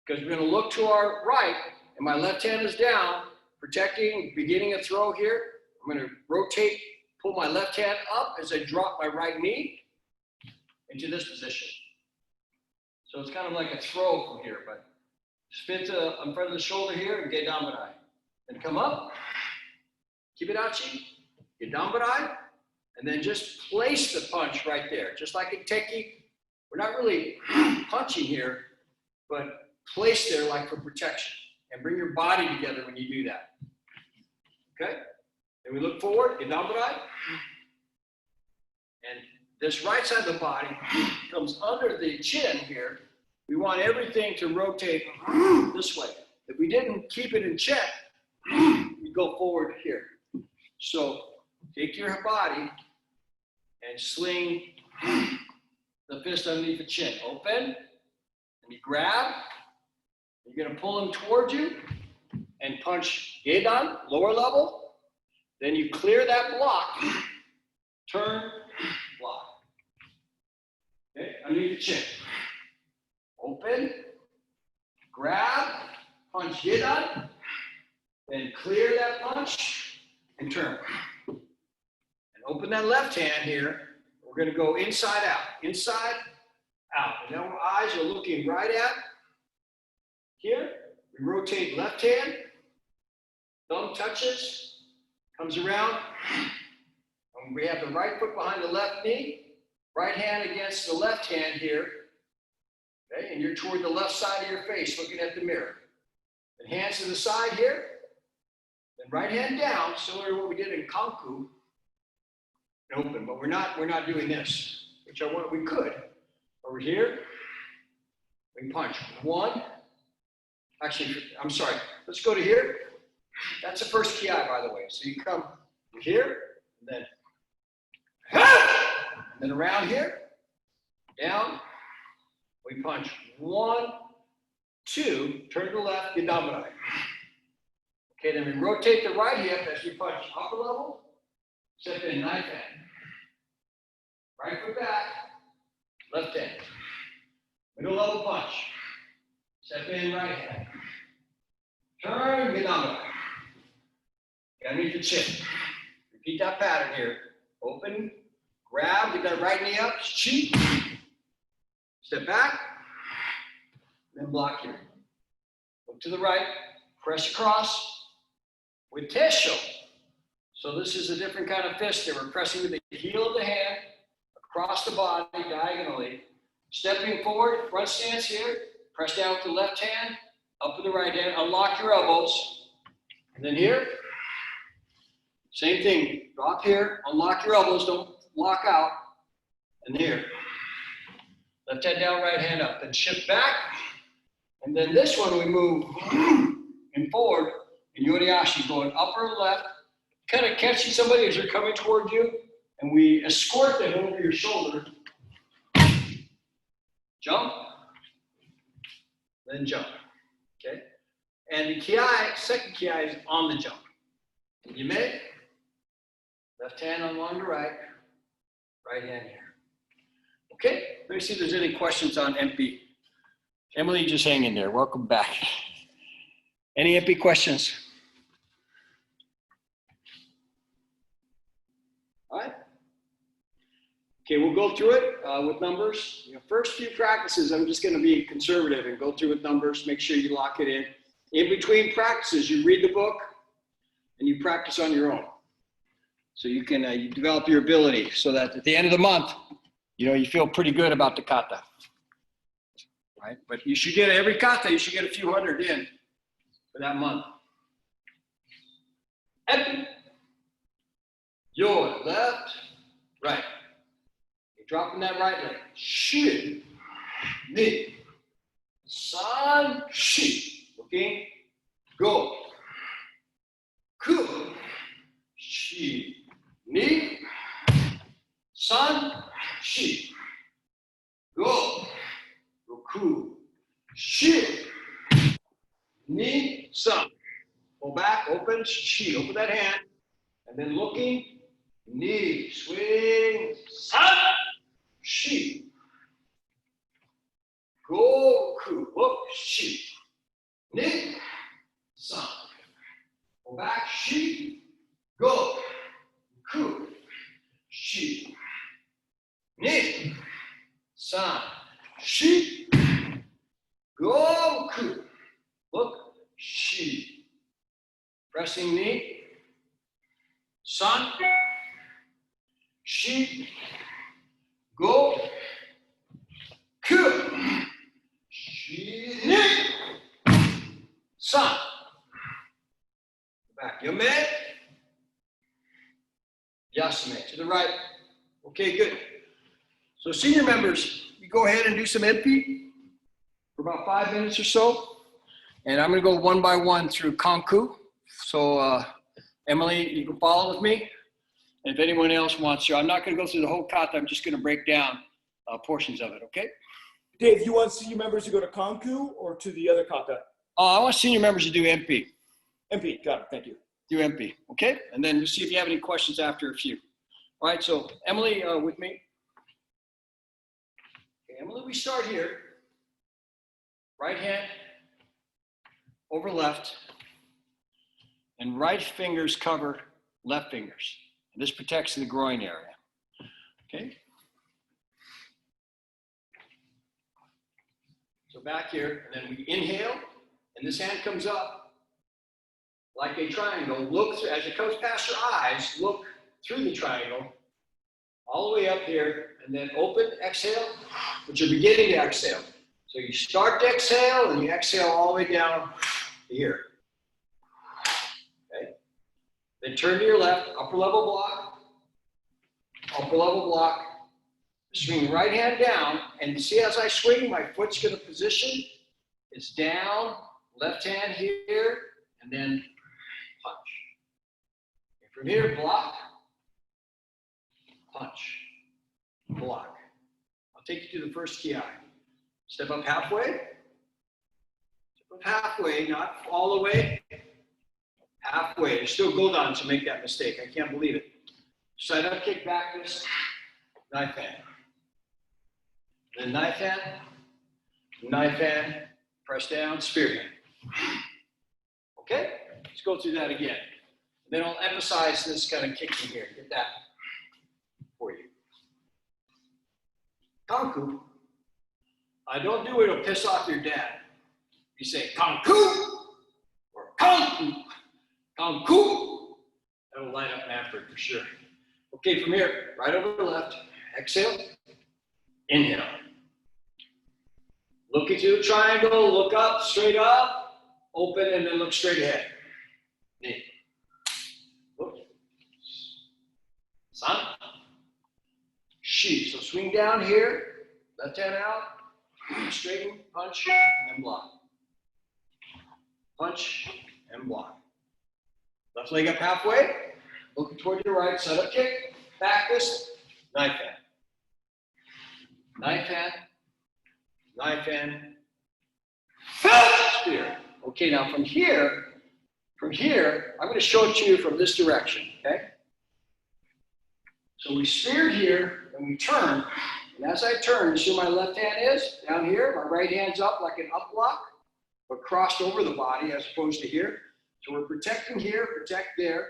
because we're going to look to our right, and my left hand is down, protecting, beginning a throw here. I'm going to rotate, pull my left hand up as I drop my right knee into this position. So it's kind of like a throw from here, but spin in front of the shoulder here and get down badai. And come up, kibirachi, get down badai, and then just place the punch right there. Just like in teki, we're not really punching here, but place there like for protection. And bring your body together when you do that. Okay? Then we look forward, get down badai. And this right side of the body comes under the chin here. We want everything to rotate this way. If we didn't keep it in check, we go forward here. So take your body and sling the fist underneath the chin. Open, and you grab. You're going to pull them towards you and punch gedan, lower level. Then you clear that block, turn, block. Okay, underneath the chin. Open, grab, punch gedan, then clear that punch and turn. And open that left hand here. We're going to go inside out, and now our eyes are looking right at here. We rotate left hand, thumb touches, comes around, and we have the right foot behind the left knee, right hand against the left hand here, okay, and you're toward the left side of your face looking at the mirror. And hands to the side here, then right hand down, similar to what we did in Kanku, and open, but we're not doing this, which I want, we could. Over here, we punch. One, actually, I'm sorry, let's go to here. That's the first ki, by the way. So you come here, and then around here, down, we punch. 1, 2, turn to the left, get down badai. Okay, then we rotate the right hip as we punch upper level, step in knife hand. Right foot back, left hand. Middle level punch. Step in right hand. Turn, get down badai. Underneath the chin. Repeat that pattern here. Open, grab, get that right knee up, cheek. Step back, then block here. Look to the right, press across with tesho. So this is a different kind of fist here. We're pressing with the heel of the hand across the body diagonally. Stepping forward, front stance here. Press down with the left hand, up with the right hand. Unlock your elbows. And then here, same thing. Drop here, unlock your elbows, don't lock out. And here. Left hand down, right hand up. Then shift back. And then this one we move and forward in Yoriashi, going upper left, kind of catching somebody as they're coming toward you. And we escort them over your shoulder. Jump. Then jump. Okay? And the ki, second ki is on the jump. You may. Left hand along the right. Right hand here. Okay, let me see if there's any questions on MP. Emily, just hang in there. Welcome back. Any MP questions? All right. Okay, we'll go through it with numbers. First few practices, I'm just going to be conservative and go through with numbers. Make sure you lock it in. In between practices, you read the book and you practice on your own. So you can you develop your ability so that at the end of the month, you feel pretty good about the kata, right? But you should get every kata, you should get a few hundred in for that month. Epi. Your left, right. You're dropping that right leg. Shi, ni, san, shi. Looking, go. Ku, shi, ni, san, shi, go, roku, shi, knee, sun. Pull back, open, shi, open that hand. And then looking, knee, swing, sun, shi. Go, ku, look, shi. Knee, sun. Pull back, shi, go, ku, shi. Knee, sun, shi, go, ku. Look, shi. Pressing knee, sun, shi, go, ku, shi, knee, sun. Back, yame, yasame, to the right. Okay, good. So senior members, you go ahead and do some MP for about 5 minutes or so. And I'm gonna go one by one through Konku. So Emily, you can follow with me. And if anyone else wants to, I'm not gonna go through the whole kata, I'm just gonna break down portions of it, okay? Dave, you want senior members to go to Konku or to the other kata? I want senior members to do MP. MP, got it, thank you. Do MP, okay? And then we'll see if you have any questions after a few. All right, so Emily, with me. Okay, Emily, we start here. Right hand over left, and right fingers cover left fingers. And this protects the groin area, okay? So back here, and then we inhale, and this hand comes up like a triangle. Look through, as it comes past your eyes, look through the triangle, all the way up here, and then open, exhale, but you're beginning to exhale. So you start to exhale, and you exhale all the way down to here. Okay? Then turn to your left, upper level block, swing right hand down, and see as I swing, my foot's gonna position, it's down, left hand here, and then punch. And from here, block, punch, block. I'll take you to the first ki. Step up halfway. Step up halfway, not all the way. Halfway. There's still Godan to make that mistake. I can't believe it. Side up kick, back this, knife hand. Then knife hand, press down, spear hand. Okay? Let's go through that again. Then I'll emphasize this kind of kicking here. Get that for you. Konku. I don't do it, it'll piss off your dad. You say Konku or Konku, Konku. That'll light up Manfred for sure. Okay, from here, right over the left, exhale, inhale. Look into the triangle, look up, straight up, open, and then look straight ahead. Knee. Look. Sun. Shi. So swing down here, left hand out, straighten, punch, and then block. Punch and block. Left leg up halfway, looking toward your right, side up kick, back fist, knife hand. Knife hand, knife hand, spear. Okay, now from here, I'm going to show it to you from this direction, okay? So we speared here, and we turn, and as I turn, you see where my left hand is? Down here, my right hand's up like an up block, but crossed over the body as opposed to here. So we're protecting here, protect there.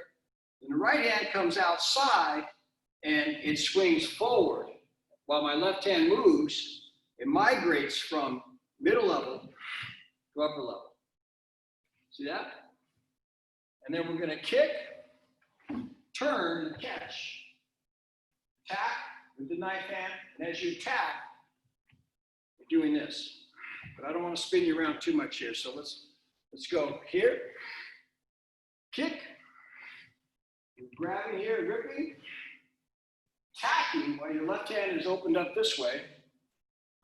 And the right hand comes outside, and it swings forward. While my left hand moves, it migrates from middle level to upper level. See that? And then we're going to kick, turn, and catch. Attack with the knife hand, and as you attack, you're doing this. But I don't want to spin you around too much here, so let's go here. Kick. You're grabbing here, gripping. Attacking while your left hand is opened up this way,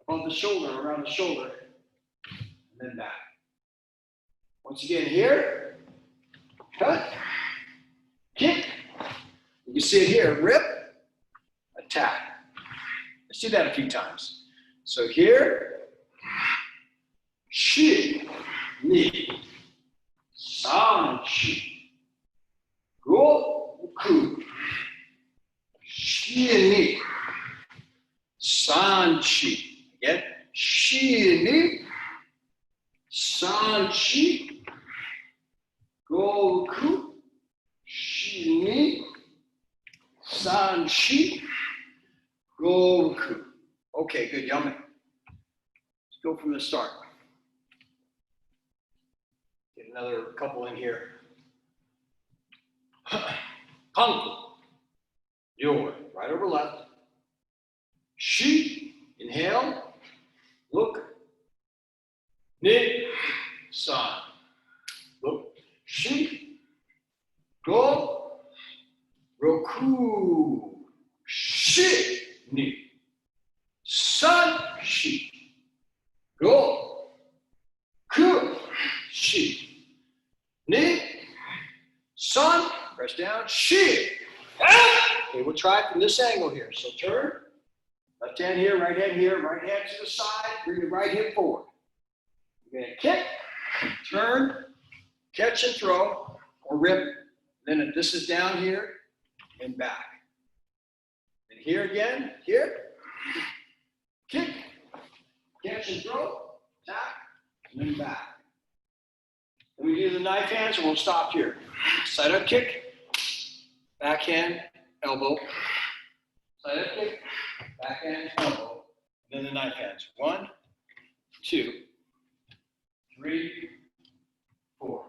above the shoulder, around the shoulder, and then back. Once again here, cut, kick. You can see it here, rip, attack. Let's do that a few times. So here, shi, knee, san, shi, goku, shi, ni, san, shi, goku. Okay, good, yummy. Let's go from the start. Get another couple in here. Kanku, your right over left. Shi, inhale, look. Ni, san, look. Shi, go, roku, shi, ni, san, shi, go, ku, shi, ni, san, press down, shi. Okay, we'll try it from this angle here. So turn, left hand here, right hand to the side, bring the right hip forward. You're gonna kick, turn, catch and throw, or rip. Then this is down here and back. And here again, here, kick, catch and throw, tap, and then back. Then we do the knife hands and we'll stop here. Side up kick, backhand, elbow, side up kick, backhand, elbow, and then the knife hands. 1, 2, 3, 4.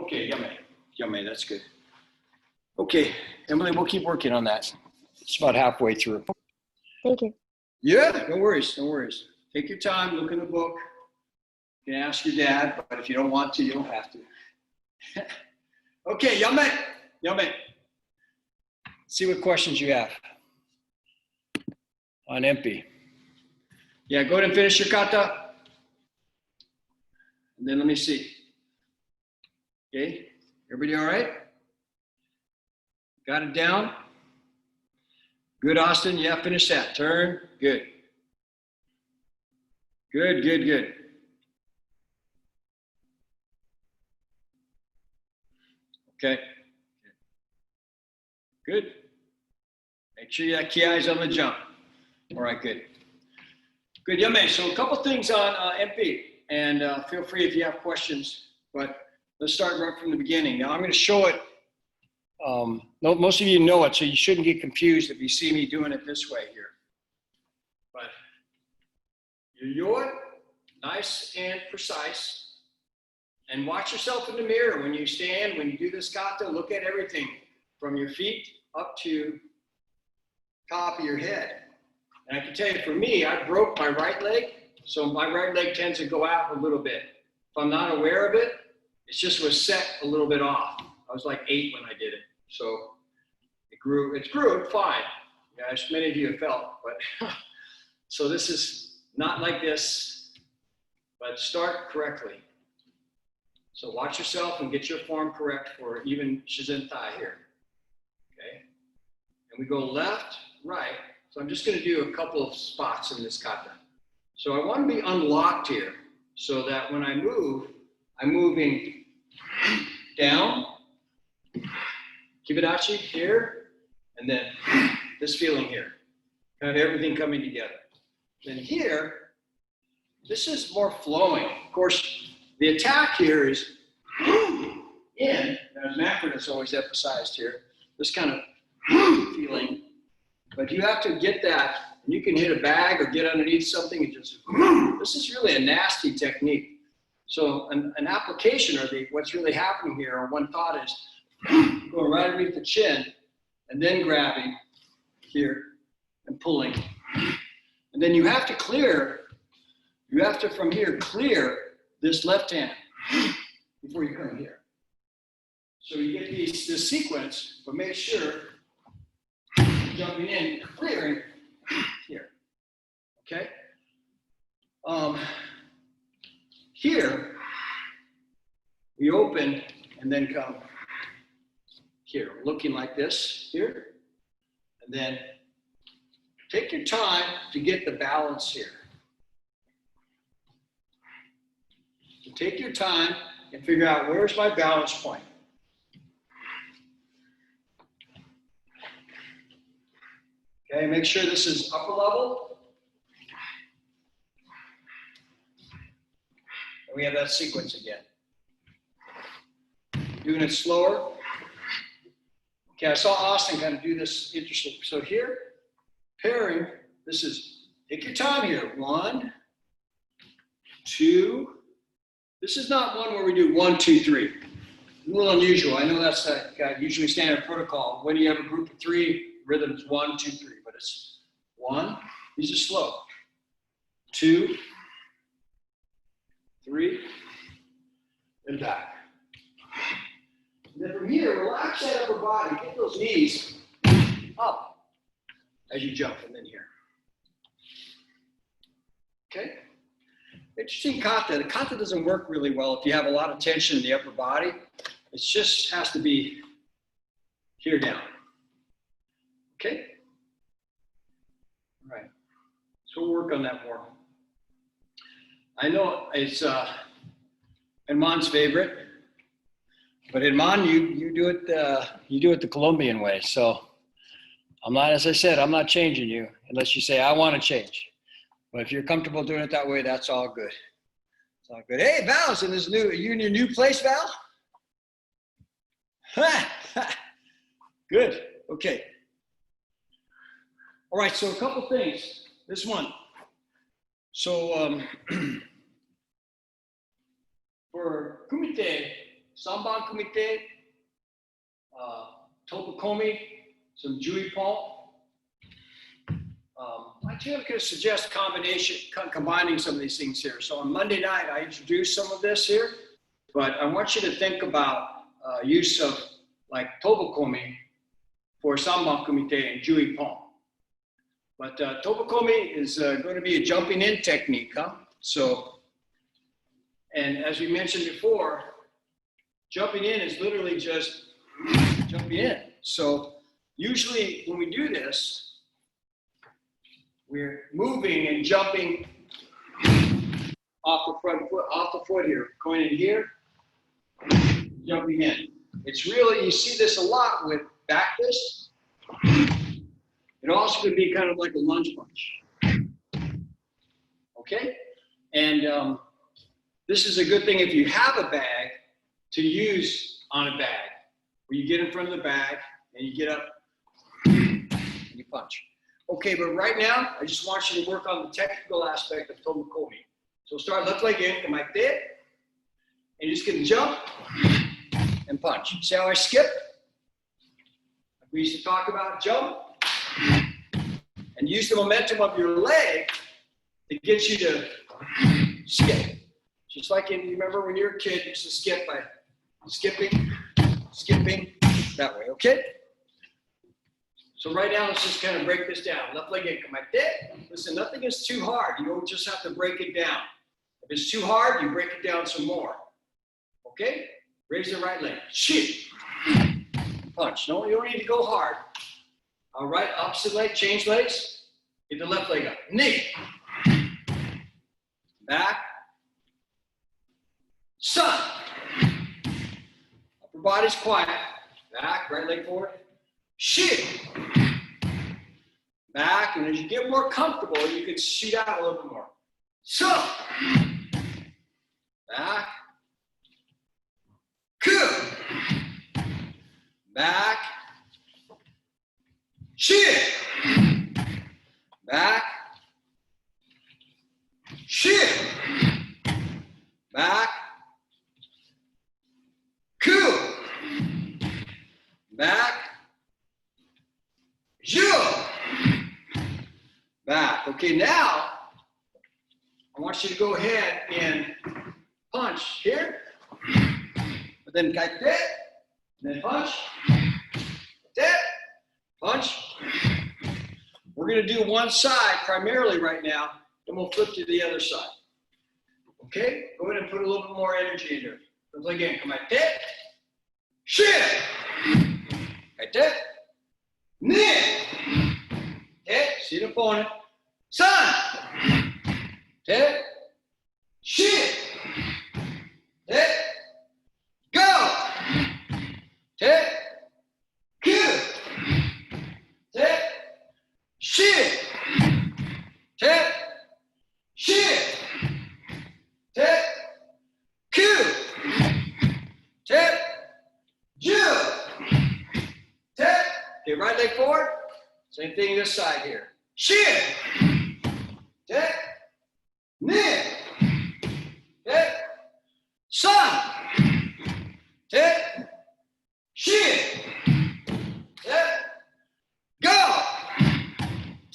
Okay, yummy, yummy, that's good. Okay, Emily, we'll keep working on that. It's about halfway through. Thank you. Yeah, no worries, no worries. Take your time, look in the book. You can ask your dad, but if you don't want to, you don't have to. Okay, yummy, yummy. See what questions you have on MP. Yeah, go ahead and finish your kata. And then let me see. Okay, everybody all right? Got it down? Good, Austin. Yeah, finish that. Turn. Good. Good, good, good. Okay. Good. Make sure you have key eyes on the jump. All right, good. Good, yummy. So a couple things on MP, and feel free if you have questions, but let's start right from the beginning. Now I'm going to show it. Most of you know it, so you shouldn't get confused if you see me doing it this way here. But you yaw it, nice and precise, and watch yourself in the mirror when you stand, when you do this kata, look at everything from your feet up to top of your head. And I can tell you, for me, I broke my right leg, so my right leg tends to go out a little bit. If I'm not aware of it, it just was set a little bit off. I was like 8 when I did it, so it grew fine. Yeah, as many of you have felt, but so this is not like this, but start correctly. So watch yourself and get your form correct for even Shizentai here. Okay, and we go left, right. So I'm just going to do a couple of spots in this kata. So I want to be unlocked here so that when I move, I'm moving down, Kibadachi here, and then this feeling here. Kind of everything coming together. Then here, this is more flowing. Of course, the attack here is in, as Manfred has always emphasized here, this kind of feeling. But you have to get that, and you can hit a bag or get underneath something and just, this is really a nasty technique. So an application, or what's really happening here, or one thought is going right underneath the chin and then grabbing here and pulling. And then you have to from here clear this left hand before you come here. So you get this sequence, but make sure jumping in, clearing here, okay? Here, we open and then come here, looking like this here, and then take your time to get the balance here. So take your time and figure out, where's my balance point? Okay, make sure this is upper level. And we have that sequence again. Doing it slower. Okay, I saw Austin kind of do this interesting. So here, pairing, this is, take your time here. 1, 2. This is not one where we do 1, 2, 3. A little unusual. I know that's usually standard protocol. When you have a group of 3, rhythms 1, 2, 3, but it's 1. These are slow. 2, 3, and back. And then from here, relax that upper body. Get those knees up as you jump from in here. Okay? Interesting kata. The kata doesn't work really well if you have a lot of tension in the upper body. It just has to be here down. Okay? All right. So we'll work on that more. I know it's Herman's favorite, but Herman, you do it the Colombian way. So I'm not, as I said, I'm not changing you unless you say I want to change. But if you're comfortable doing it that way, that's all good. It's all good. Hey, Val's in this new. Are you in your new place, Val? Good. Okay. All right. So a couple things. This one. So for kumite, samban kumite, topakomi, some jui pong. I just going to suggest combining some of these things here. So on Monday night, I introduced some of this here, but I want you to think about use of like tobakomi for samban kumite and jui pong. But tobakomi is going to be a jumping in technique, huh? So, and as we mentioned before, jumping in is literally just jumping in. So usually when we do this, we're moving and jumping off the front foot, off the foot here, going in here, jumping in. It's really, you see this a lot with back fists. It also could be kind of like a lunge punch. Okay? And this is a good thing if you have a bag to use on a bag, where you get in front of the bag and you get up and you punch. Okay, but right now, I just want you to work on the technical aspect of tobakomi. So start left leg in, come like that, and you're just gonna jump and punch. See how I skip? We used to talk about jump, and use the momentum of your leg to get you to skip. Just like you remember when you were a kid, you used to skip by skipping that way, okay? So right now, let's just kind of break this down. Left leg in, come like that. Listen, nothing is too hard. You don't just have to break it down. If it's too hard, you break it down some more. Okay? Raise the right leg. Shit. Punch. No, you don't need to go hard. All right, opposite leg, change legs. Get the left leg up. Knee. Back. Sun. Upper body's quiet. Back, right leg forward. Shit. Back, and as you get more comfortable, you can shoot out a little bit more. So. Back. Good. Back. Shit. Back. Shit. Back. Cool. Back. Zero. Back. Okay, now I want you to go ahead and punch here, but then like that, and then punch, like that, punch. We're going to do one side primarily right now, then we'll flip to the other side. Okay? Go ahead and put a little bit more energy in here. So again, come like that, shit, like that, knee, okay, see the opponent, sun, okay, shit, okay, go, okay, good, okay, shit, okay, shit, okay, leg forward. Same thing this side here. Shit. Okay. Knee. Okay. Sun. Okay. Shit. Okay. Go.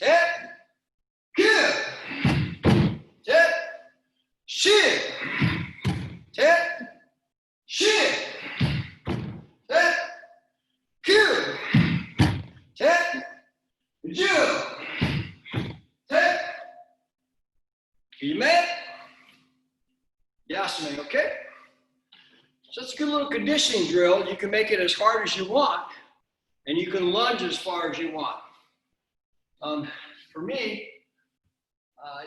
Okay. Good. Okay. Shit. Okay. Shit. Okay. Good. Okay. You. Okay. You man. Yes, man. Okay. So it's a good little conditioning drill. You can make it as hard as you want, and you can lunge as far as you want. For me, I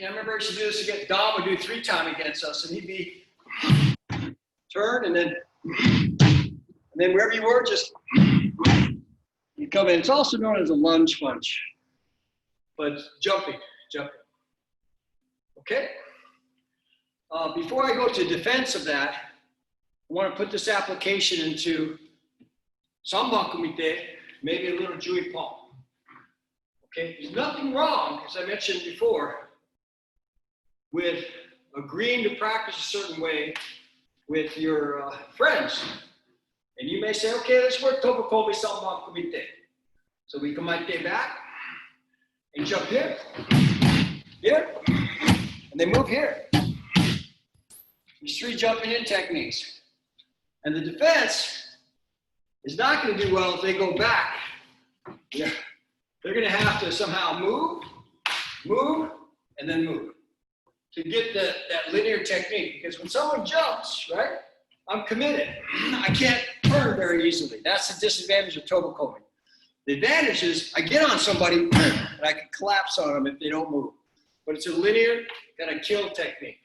remember I used to do this against Dom would do 3-time against us, and he'd be turn and then wherever you were, just you come in. It's also known as a lunge punch, but jumping. Okay. Before I go to defense of that, I want to put this application into Samban Kumite, maybe a little Jui palm. Okay, there's nothing wrong, as I mentioned before, with agreeing to practice a certain way with your friends. And you may say, okay, let's work Tobokomi Samban Kumite. So we come right back and jump here, and then move here. These 3 jumping in techniques. And the defense is not going to do well if they go back. Yeah. They're going to have to somehow move, and then move to get that linear technique. Because when someone jumps, right, I'm committed. I can't turn very easily. That's the disadvantage of Tobokomi. The advantage is I get on somebody and I can collapse on them if they don't move. But it's a linear, kind of kill technique.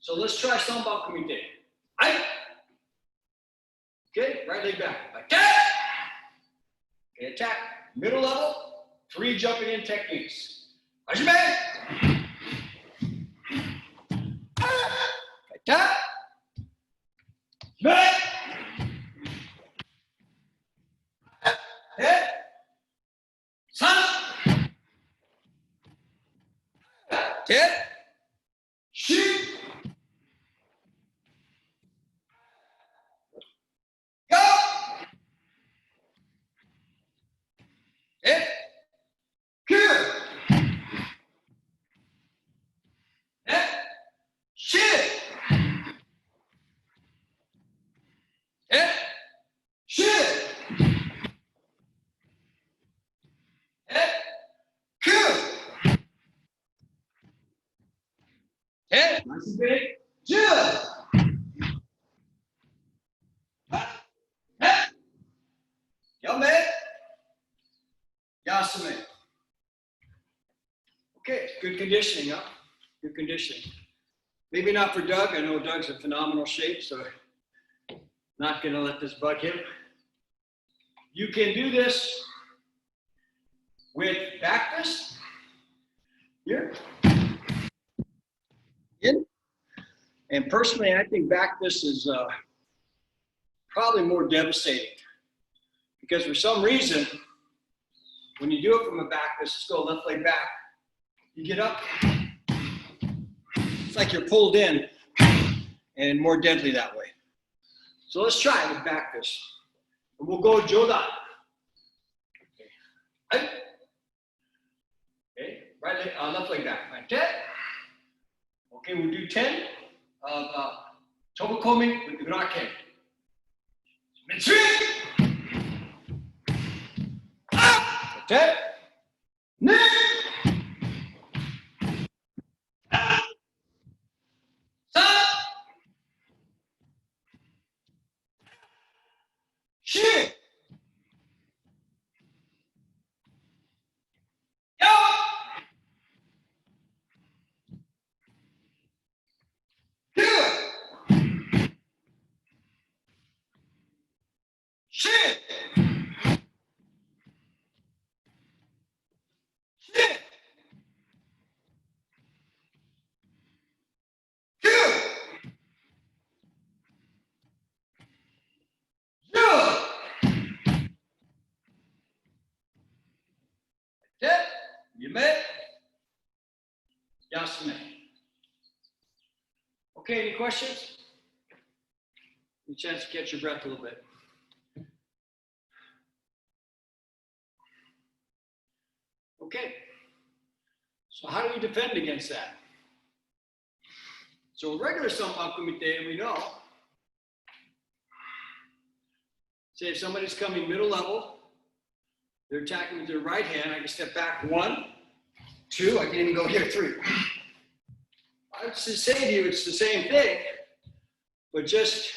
So let's try Samban Kumite. Okay, right leg back. Attack! Okay, attack. Middle level, 3 jumping in techniques. Hajime! Attack! Back! Hit! Sun! Hit! Shoot! Go! Hit! Good! Hit! Shit! Hit! Shit! Hit! Good! Hit! Nice and big. Good! Hit! Yame! Yasame. Okay, good conditioning, huh? Good conditioning. Maybe not for Doug. I know Doug's in phenomenal shape, so not going to let this bug him. You can do this with back fist. Here. In. And personally, I think back fist is probably more devastating. Because for some reason, when you do it from a back fist, let's go left leg back. You get up, it's like you're pulled in and more deadly that way. So let's try it with back fist. And we'll go Jodan. Okay, right leg, left leg back. Like that. Okay, we'll do 10 of Tobokomi with the Grake. Mitsui! Okay. Knee! Shit! Yo! Good! Shit! Okay, any questions? Any chance to catch your breath a little bit? Okay. So how do we defend against that? So a regular sump committee, we know. Say if somebody's coming middle level, they're attacking with their right hand, I can step back 1, 2, I can even go here 3. I would just say to you, it's the same thing, but just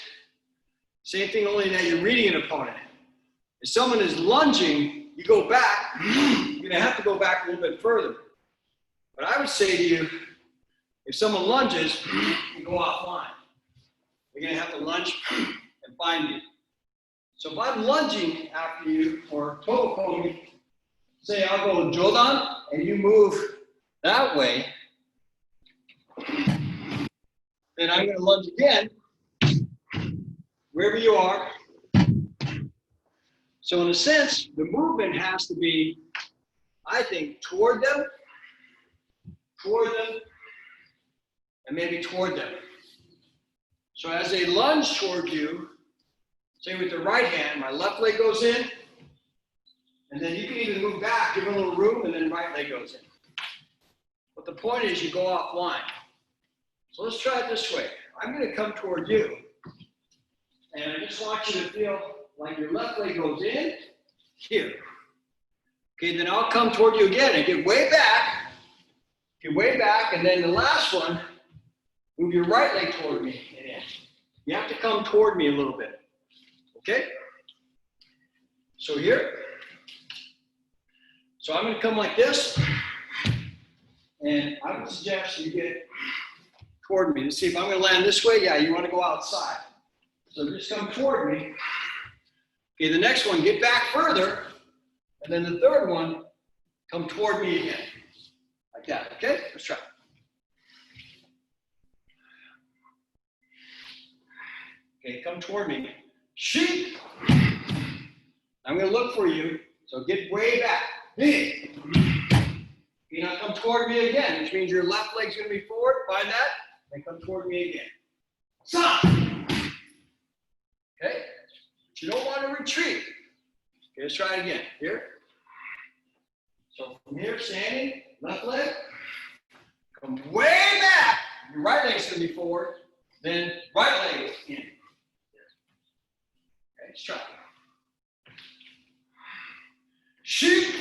same thing only that you're reading an opponent. If someone is lunging, you go back, you're gonna have to go back a little bit further. But I would say to you, if someone lunges, you go offline. You're gonna have to lunge and find you. So if I'm lunging after you or toe coming, say I'll go Jodan and you move that way, then I'm gonna lunge again, wherever you are. So in a sense, the movement has to be, I think, toward them, and maybe toward them. So as they lunge toward you, say with the right hand, my left leg goes in, and then you can even move back, give them a little room, and then right leg goes in. But the point is you go offline. So let's try it this way. I'm gonna come toward you, and I just want you to feel like your left leg goes in, here. Okay, then I'll come toward you again and get way back, and then the last one, move your right leg toward me and in. You have to come toward me a little bit, okay? So here, so I'm gonna come like this, and I would suggest you get toward me to see if I'm gonna land this way. Yeah, you wanna go outside. So just come toward me. Okay, the next one, get back further, and then the third one, come toward me again. Like that, okay? Let's try. Okay, come toward me. Sheep. I'm gonna look for you, so get way back. Big. You now come toward me again, which means your left leg's gonna be forward, find that, and come toward me again. Stop. Okay? But you don't want to retreat. Okay, let's try it again. Here. So from here, standing, left leg, come way back. Your right leg's gonna be forward, then right leg in. Okay, let's try it. Shoot.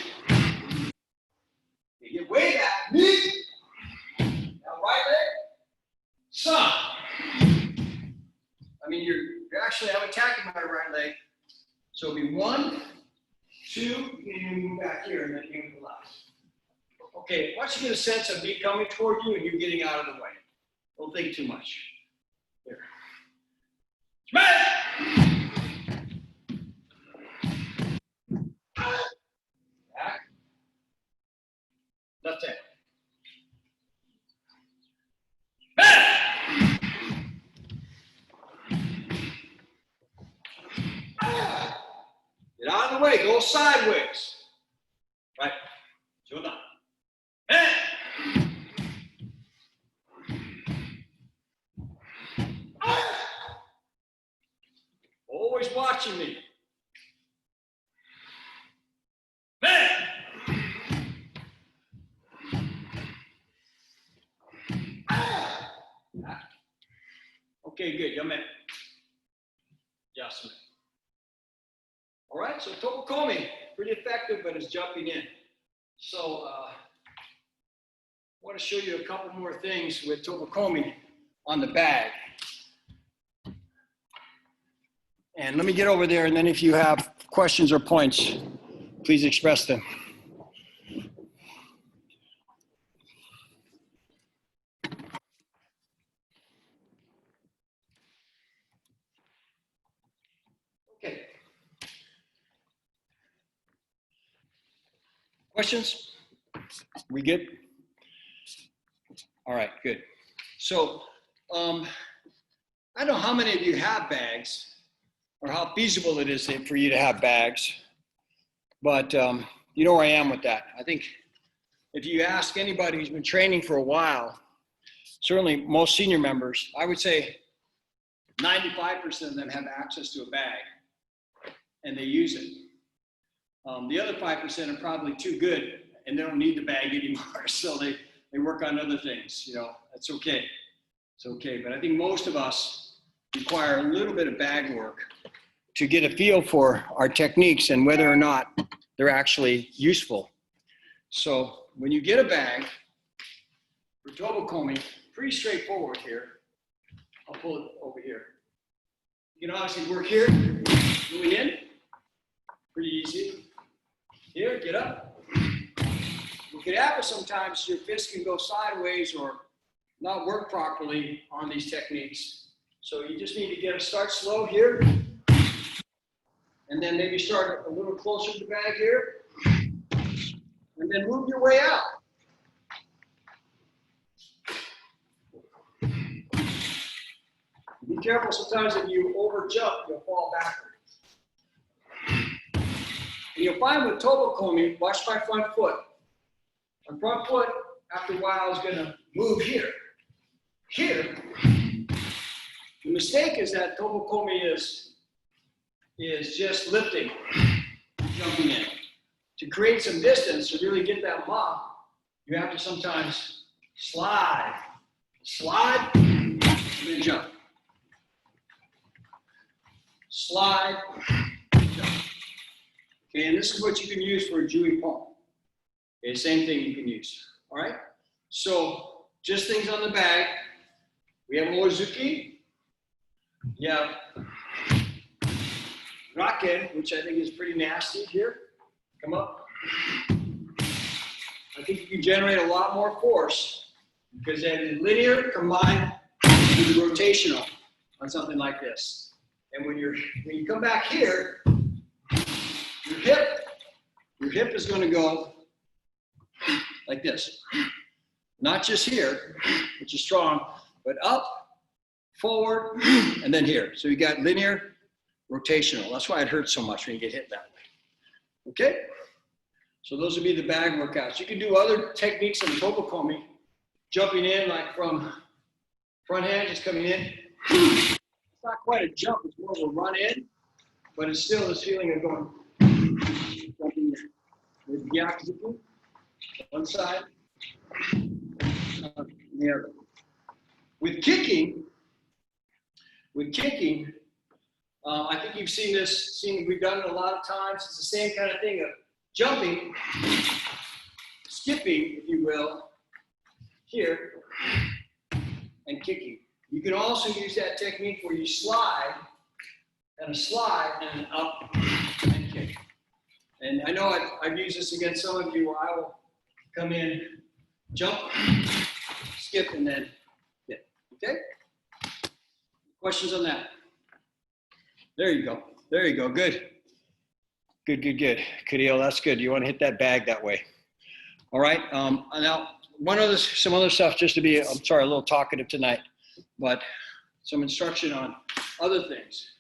You get way back, knee. Now right leg, sun. I mean, you're actually, I'm attacking my right leg. So it'll be 1, 2, you can even move back here and then you can relax. Okay, once you get a sense of me coming toward you and you getting out of the way, don't think too much. Here. Smash! Back. Left hand. Back! Get out of the way, go sideways. Right. Jodan. Hey! Always watching me. Hey! Okay, good. You're man. Adjustment. All right, so Tokokomi, pretty effective, but it's jumping in. So I want to show you a couple more things with Tokokomi on the bag. And let me get over there, and then if you have questions or points, please express them. Okay. Questions? We good? All right, good. So I don't know how many of you have bags or how feasible it is for you to have bags, but you know where I am with that. I think if you ask anybody who's been training for a while, certainly most senior members, I would say 95% of them have access to a bag and they use it. The other 5% are probably too good and they don't need the bag anymore. So they work on other things, you know, that's okay. It's okay. But I think most of us require a little bit of bag work to get a feel for our techniques and whether or not they're actually useful. So when you get a bag for tobo combing, pretty straightforward here. I'll pull it over here. You can obviously work here, moving in, pretty easy. Here, get up. What can happen sometimes, your fist can go sideways or not work properly on these techniques. So you just need to start slow here, and then maybe start a little closer to the bag here, and then move your way out. Be careful, sometimes if you over jump, you'll fall backward. And you'll find with tobo combing, watch my front foot. My front foot, after a while, is gonna move here. Here, the mistake is that tobo combing is just lifting, jumping in. To create some distance, to really get that mop, you have to sometimes slide, and then jump. Slide, jump. Okay, and this is what you can use for a Dewey palm. Okay, same thing you can use. All right, so just things on the bag. We have Mozuki. You have Raken, which I think is pretty nasty here. Come up. I think you can generate a lot more force because that is linear combined with rotational on something like this. And when you come back here, your hip is going to go like this. Not just here, which is strong, but up, forward, and then here. So you got linear, rotational. That's why it hurts so much when you get hit that way. Okay? So those would be the bag workouts. You can do other techniques in tobo combing, jumping in like from front hand, just coming in. It's not quite a jump, it's more of a run in, but it's still this feeling of going, jumping in. With Gyakuzuku, one side, the other. With kicking, I think you've seen this, we've done it a lot of times. It's the same kind of thing of jumping, skipping, if you will, here, and kicking. You can also use that technique where you slide, and up, and kick. And I know I've used this against some of you where I will come in, jump, skip, and then hit. Okay? Questions on that? There you go. There you go. Good. Good. Cadillo, that's good. You want to hit that bag that way. All right. Now, some other stuff just to be, I'm sorry, a little talkative tonight, but some instruction on other things.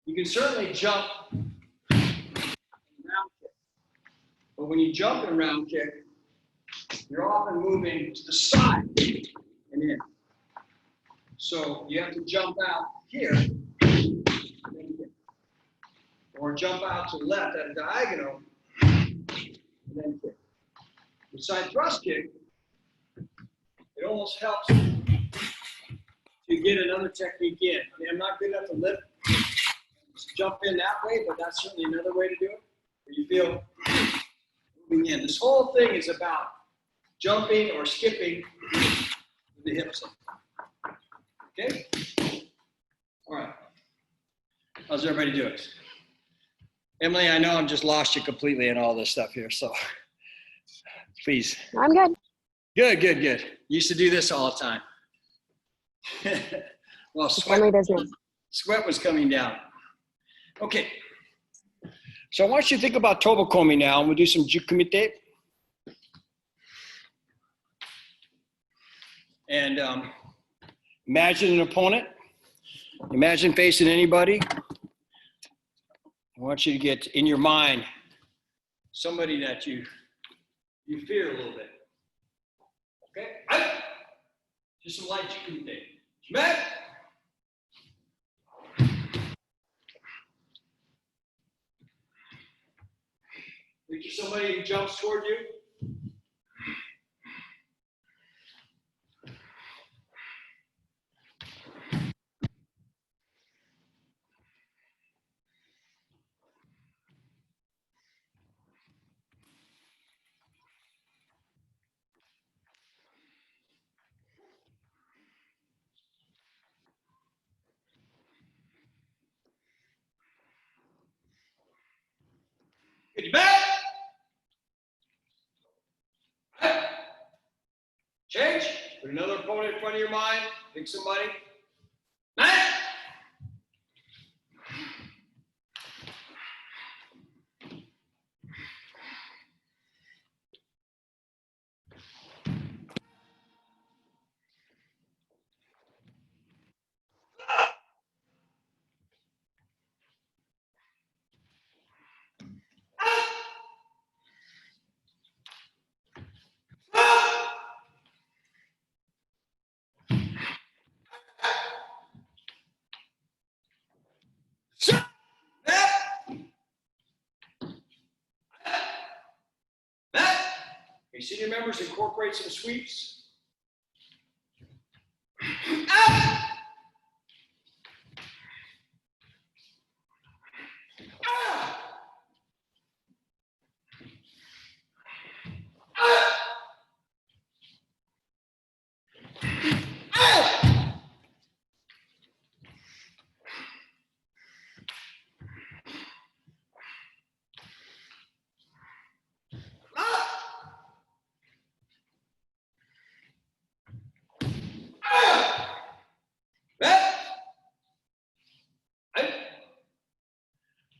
You can certainly jump and round kick. But when you jump and round kick, you're often moving to the side and in. So you have to jump out here, or jump out to the left at a diagonal, and then kick. With side thrust kick, it almost helps to get another technique in. I mean, I'm not good enough to lift, just jump in that way, but that's certainly another way to do it, where you feel moving in. This whole thing is about jumping or skipping with the hips. Okay? All right. How's everybody doing? Emily, I know I'm just lost you completely in all this stuff here, so please. I'm good. Good. Used to do this all the time. Well, Family business. sweat was coming down. Okay. So I want you to think about tobo combing now, and we'll do some jukumite. And imagine an opponent. Imagine facing anybody. I want you to get in your mind somebody that you fear a little bit. Okay? Just some light you can take. Back. Reach for somebody who jumps toward you. Get your back. Change. Put another opponent in front of your mind. Pick somebody. Back. Your senior members incorporate some sweeps. Out!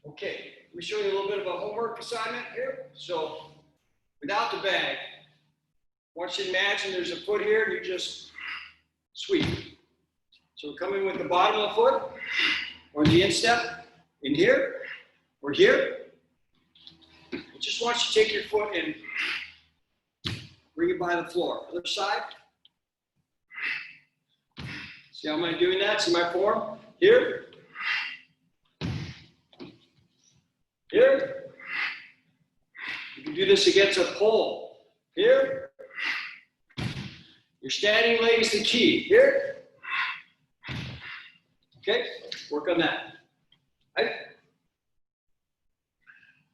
Okay, let me show you a little bit of a homework assignment here. So, without the bag, I want you to imagine there's a foot here and you just sweep. So we're coming with the bottom of the foot, or the instep, in here, or here. I just want you to take your foot and bring it by the floor. Other side. See how I'm doing that? See my form? Here. Here. You can do this against a pole. Here. Your standing leg is the key. Here. Okay, work on that. Right?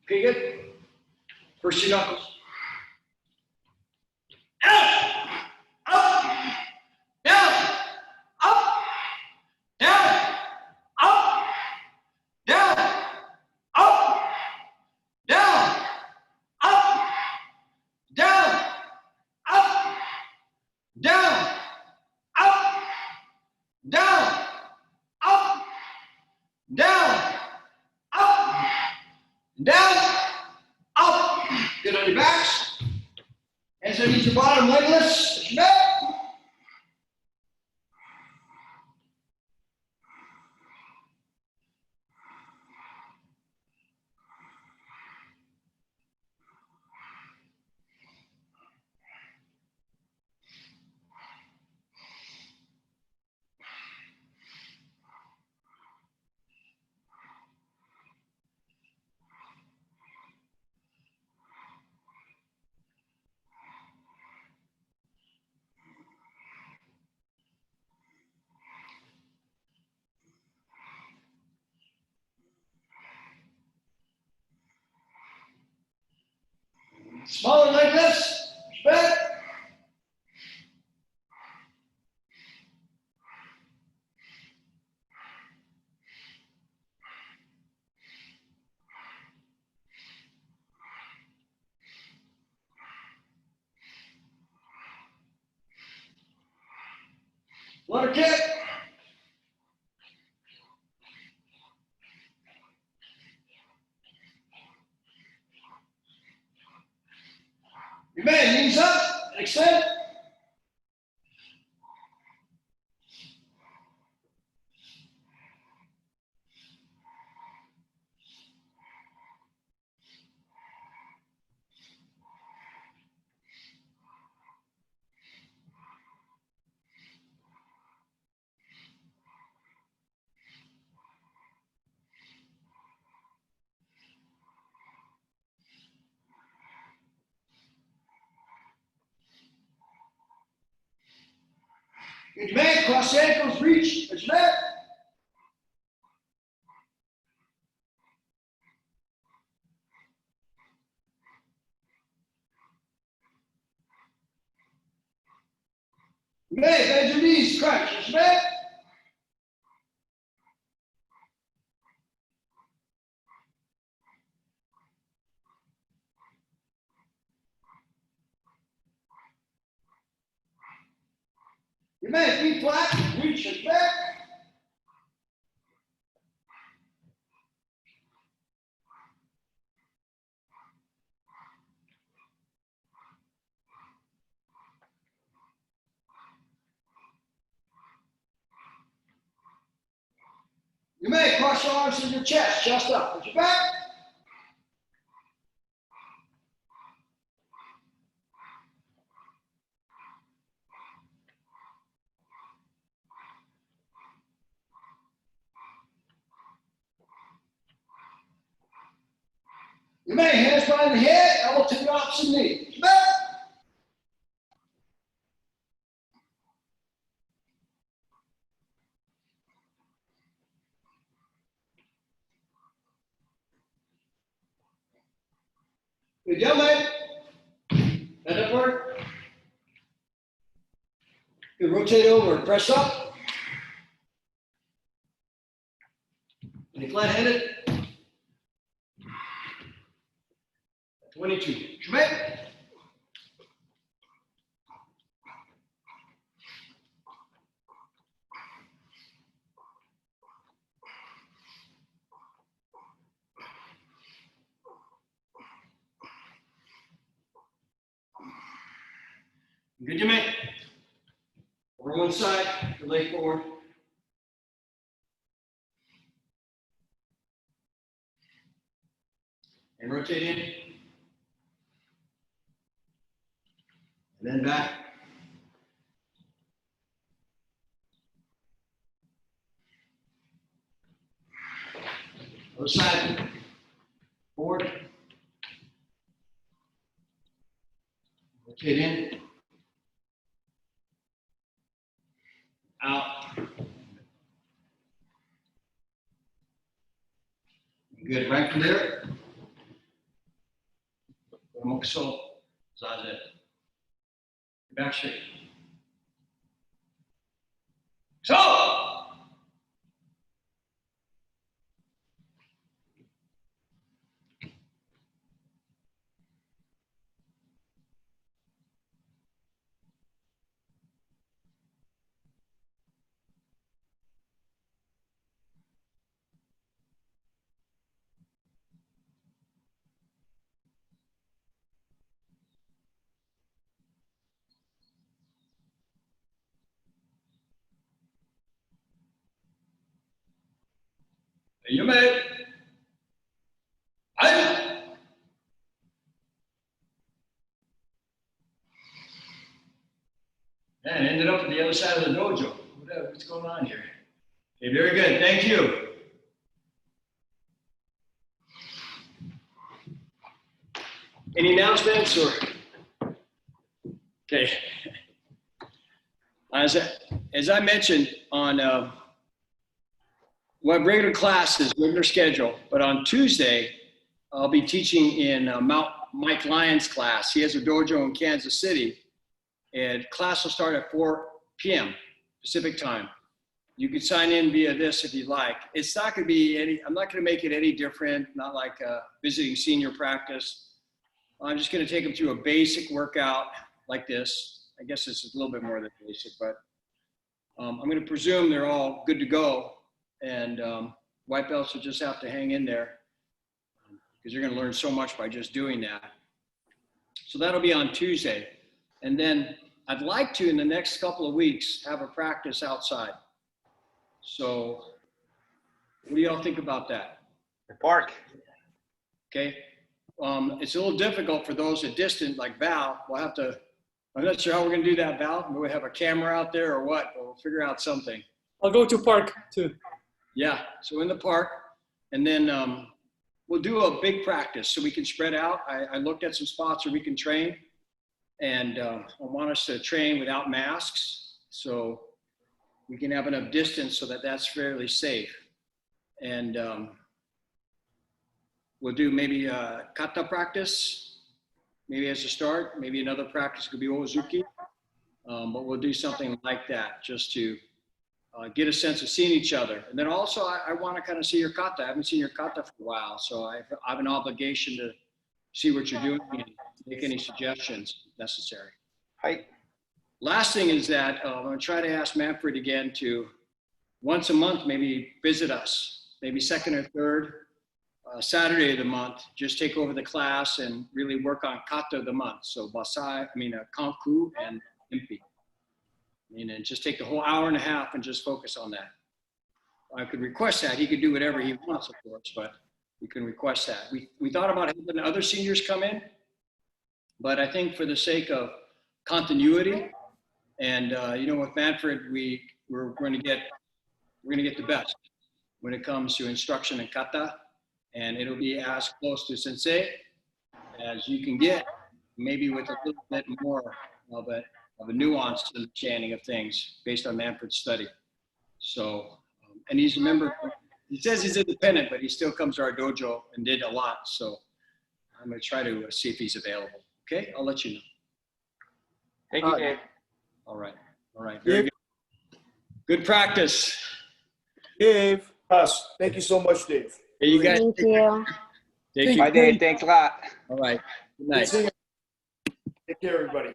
Okay, good. First two knuckles. Out! Up! Down! Up! Down! Up! Down! Up! Down! Up! Down! Up! Down! Up! Down! Up! Down! Up! Down! Up! Good on your backs. Hands underneath your bottom, legless. Push your back. Smaller like this. Push back. Flutter kick. You may knees up and extend. Good man, cross the ankles, reach. Good man. Good man, bend your knees, crunch. Good man. Good man, feet flat, reach your back. You may cross your arms to your chest up. Put your back. You may hands behind the head, elbow to the opposite knee. Put your back. Good job, man. Head upward. Good, rotate over, press up. And flat-handed. 22. Come in. Good, you make. Over one side, your leg forward. And rotate in. And then back. Other side. Forward. Rotate in. Out. Good, right from there. So, zaze. Back straight. So. You may. And ended up at the other side of the dojo. What's going on here? Okay, very good. Thank you. Any announcements or? Okay. As I mentioned on, we have regular classes, regular schedule, but on Tuesday, I'll be teaching in Mike Lyons' class. He has a dojo in Kansas City, and class will start at 4 p.m. Pacific time. You can sign in via this if you'd like. It's not going to be I'm not going to make it any different, not like visiting senior practice. I'm just going to take them through a basic workout like this. I guess this is a little bit more than basic, but I'm going to presume they're all good to go. And white belts will just have to hang in there because you're going to learn so much by just doing that. So that'll be on Tuesday. And then I'd like to, in the next couple of weeks, have a practice outside. So what do y'all think about that? The park. Okay. It's a little difficult for those at distant, like Val. We'll have to, I'm not sure how we're going to do that, Val. Will we have a camera out there or what? We'll figure out something. I'll go to park too. Yeah, so in the park, and then we'll do a big practice so we can spread out. I looked at some spots where we can train, and I want us to train without masks. So we can have enough distance so that that's fairly safe. And we'll do maybe a kata practice, maybe as a start. Maybe another practice could be Ozuki. But we'll do something like that just to get a sense of seeing each other. And then also, I want to kind of see your kata. I haven't seen your kata for a while, so I have an obligation to see what you're doing and make any suggestions necessary. Hi. Last thing is that I'm going to try to ask Manfred again to once a month maybe visit us, maybe second or third Saturday of the month. Just take over the class and really work on kata of the month. So kanku and impi. And just take the whole hour and a half and just focus on that. I could request that. He could do whatever he wants, of course, but we can request that. We thought about having other seniors come in, but I think for the sake of continuity and with Manfred, we're going to get the best when it comes to instruction and kata, and it'll be as close to sensei as you can get, maybe with a little bit more of a nuanced understanding of things based on Manfred's study. So, and he's a member, he says he's independent, but he still comes to our dojo and did a lot. So I'm going to try to see if he's available. Okay, I'll let you know. Thank you, Dave. All right. Very good. Good practice. Dave, us. Thank you so much, Dave. Hey, you guys. Thank you. Take Bye, care. Dave. Thanks a lot. All right. Good Good night. seeing you. Take care, everybody.